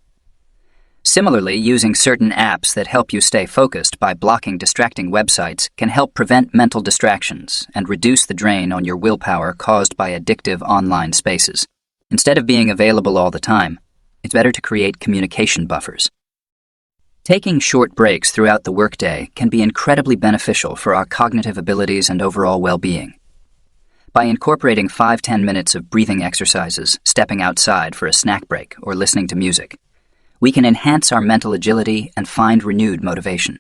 Similarly, using certain apps that help you stay focused by blocking distracting websites can help prevent mental distractions and reduce the drain on your willpower caused by addictive online spaces. Instead of being available all the time, it's better to create communication buffers. Taking short breaks throughout the workday can be incredibly beneficial for our cognitive abilities and overall well-being. By incorporating 5-10 minutes of breathing exercises, stepping outside for a snack break, or listening to music, we can enhance our mental agility and find renewed motivation.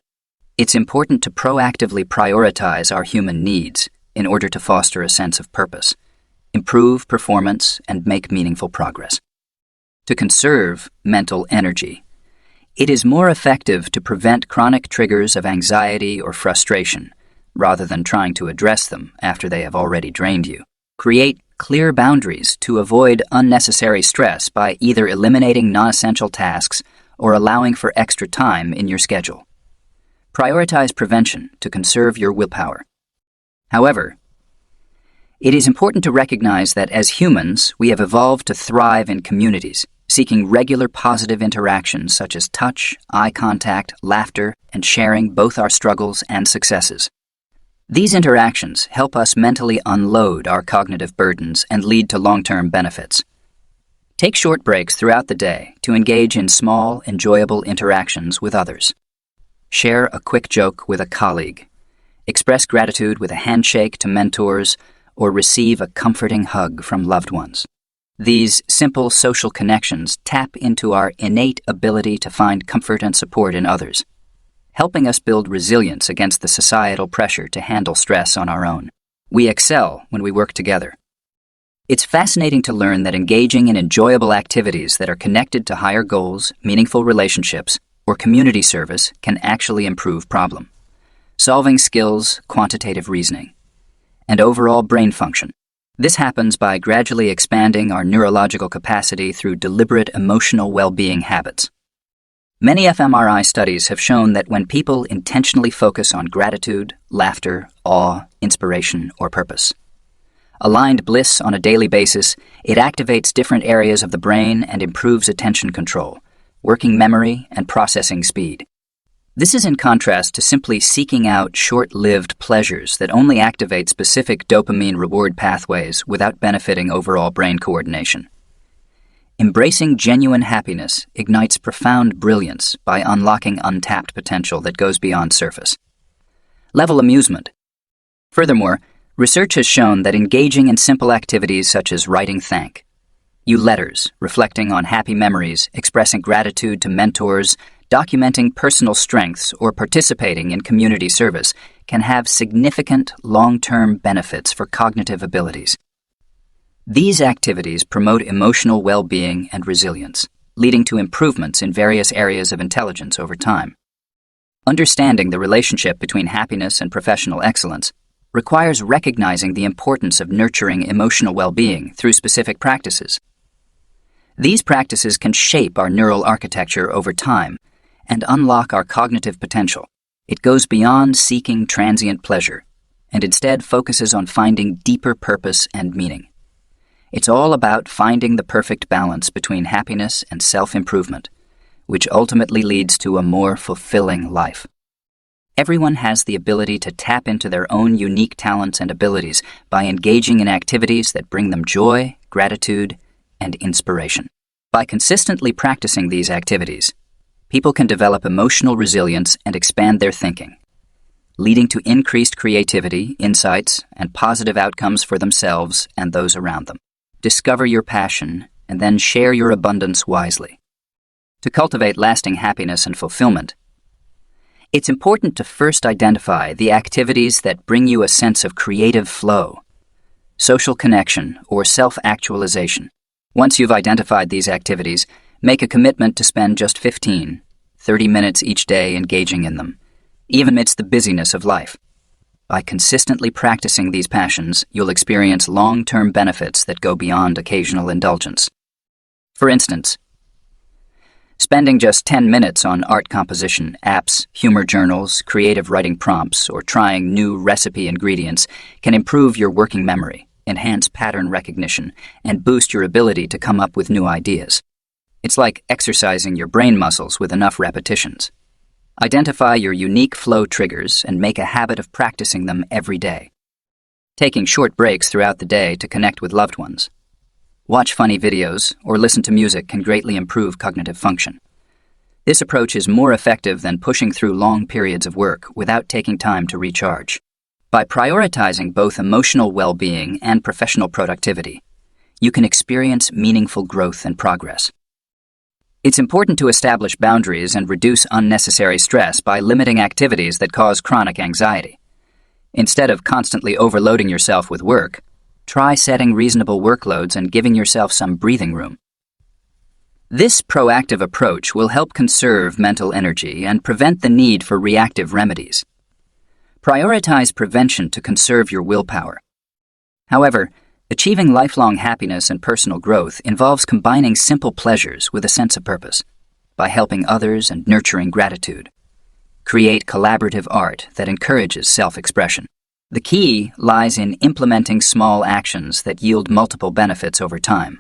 It's important to proactively prioritize our human needs in order to foster a sense of purpose, improve performance, and make meaningful progress. To conserve mental energy, it is more effective to prevent chronic triggers of anxiety or frustration, rather than trying to address them after they have already drained you. Create clear boundaries to avoid unnecessary stress by either eliminating non-essential tasks or allowing for extra time in your schedule. Prioritize prevention to conserve your willpower. However, it is important to recognize that as humans, we have evolved to thrive in communities, seeking regular positive interactions such as touch, eye contact, laughter, and sharing both our struggles and successes. These interactions help us mentally unload our cognitive burdens and lead to long-term benefits. Take short breaks throughout the day to engage in small, enjoyable interactions with others. Share a quick joke with a colleague. Express gratitude with a handshake to mentors, or receive a comforting hug from loved ones. These simple social connections tap into our innate ability to find comfort and support in others, helping us build resilience against the societal pressure to handle stress on our own. We excel when we work together. It's fascinating to learn that engaging in enjoyable activities that are connected to higher goals, meaningful relationships, or community service can actually improve problem-solving skills, quantitative reasoning, and overall brain function. This happens by gradually expanding our neurological capacity through deliberate emotional well-being habits. Many fMRI studies have shown that when people intentionally focus on gratitude, laughter, awe, inspiration, or purpose, aligned bliss on a daily basis, it activates different areas of the brain and improves attention control, working memory, and processing speed. This is in contrast to simply seeking out short-lived pleasures that only activate specific dopamine reward pathways without benefiting overall brain coordination. Embracing genuine happiness ignites profound brilliance by unlocking untapped potential that goes beyond surface level amusement. Furthermore, research has shown that engaging in simple activities such as writing thank you letters, reflecting on happy memories, expressing gratitude to mentors, documenting personal strengths, or participating in community service can have significant long-term benefits for cognitive abilities. These activities promote emotional well-being and resilience, leading to improvements in various areas of intelligence over time. Understanding the relationship between happiness and professional excellence requires recognizing the importance of nurturing emotional well-being through specific practices. These practices can shape our neural architecture over time and unlock our cognitive potential. It goes beyond seeking transient pleasure and instead focuses on finding deeper purpose and meaning. It's all about finding the perfect balance between happiness and self-improvement, which ultimately leads to a more fulfilling life. Everyone has the ability to tap into their own unique talents and abilities by engaging in activities that bring them joy, gratitude, and inspiration. By consistently practicing these activities, people can develop emotional resilience and expand their thinking, leading to increased creativity, insights, and positive outcomes for themselves and those around them. Discover your passion and then share your abundance wisely. To cultivate lasting happiness and fulfillment, it's important to first identify the activities that bring you a sense of creative flow, social connection, or self-actualization. Once you've identified these activities, make a commitment to spend just 15, 30 minutes each day engaging in them, even amidst the busyness of life. By consistently practicing these passions, you'll experience long-term benefits that go beyond occasional indulgence. For instance, spending just 10 minutes on art composition, apps, humor journals, creative writing prompts, or trying new recipe ingredients can improve your working memory, enhance pattern recognition, and boost your ability to come up with new ideas. It's like exercising your brain muscles with enough repetitions. Identify your unique flow triggers and make a habit of practicing them every day. Taking short breaks throughout the day to connect with loved ones. Watch funny videos or listen to music can greatly improve cognitive function. This approach is more effective than pushing through long periods of work without taking time to recharge. By prioritizing both emotional well-being and professional productivity, you can experience meaningful growth and progress. It's important to establish boundaries and reduce unnecessary stress by limiting activities that cause chronic anxiety. Instead of constantly overloading yourself with work, try setting reasonable workloads and giving yourself some breathing room. This proactive approach will help conserve mental energy and prevent the need for reactive remedies. Prioritize prevention to conserve your willpower. However, achieving lifelong happiness and personal growth involves combining simple pleasures with a sense of purpose by helping others and nurturing gratitude. Create collaborative art that encourages self-expression. The key lies in implementing small actions that yield multiple benefits over time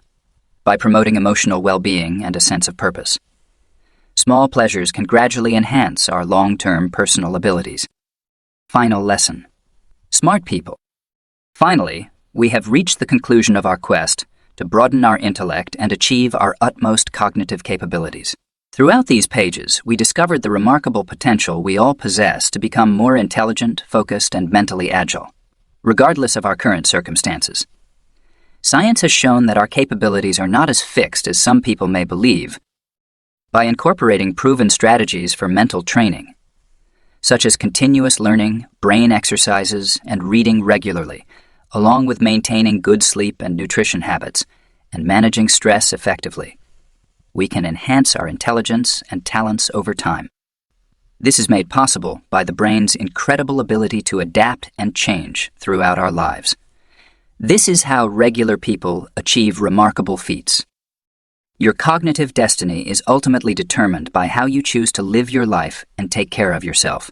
by promoting emotional well-being and a sense of purpose. Small pleasures can gradually enhance our long-term personal abilities. Final lesson. Smart people. Finally, we have reached the conclusion of our quest to broaden our intellect and achieve our utmost cognitive capabilities. Throughout these pages, we discovered the remarkable potential we all possess to become more intelligent, focused, and mentally agile, regardless of our current circumstances. Science has shown that our capabilities are not as fixed as some people may believe. By incorporating proven strategies for mental training, such as continuous learning, brain exercises, and reading regularly, along with maintaining good sleep and nutrition habits, and managing stress effectively, we can enhance our intelligence and talents over time. This is made possible by the brain's incredible ability to adapt and change throughout our lives. This is how regular people achieve remarkable feats. Your cognitive destiny is ultimately determined by how you choose to live your life and take care of yourself.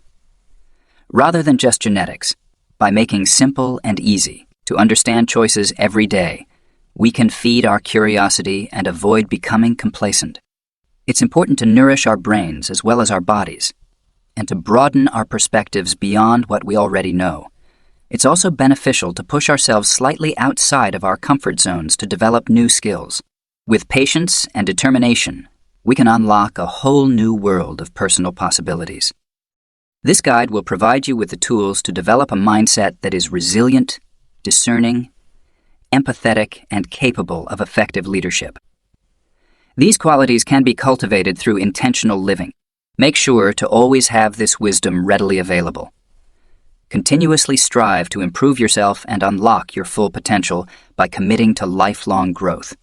Rather than just genetics, by making simple and easy to understand choices every day, we can feed our curiosity and avoid becoming complacent. It's important to nourish our brains as well as our bodies, and to broaden our perspectives beyond what we already know. It's also beneficial to push ourselves slightly outside of our comfort zones to develop new skills. With patience and determination, we can unlock a whole new world of personal possibilities. This guide will provide you with the tools to develop a mindset that is resilient, discerning, empathetic, and capable of effective leadership. These qualities can be cultivated through intentional living. Make sure to always have this wisdom readily available. Continuously strive to improve yourself and unlock your full potential by committing to lifelong growth.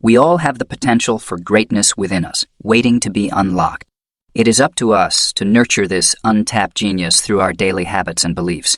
We all have the potential for greatness within us, waiting to be unlocked. It is up to us to nurture this untapped genius through our daily habits and beliefs.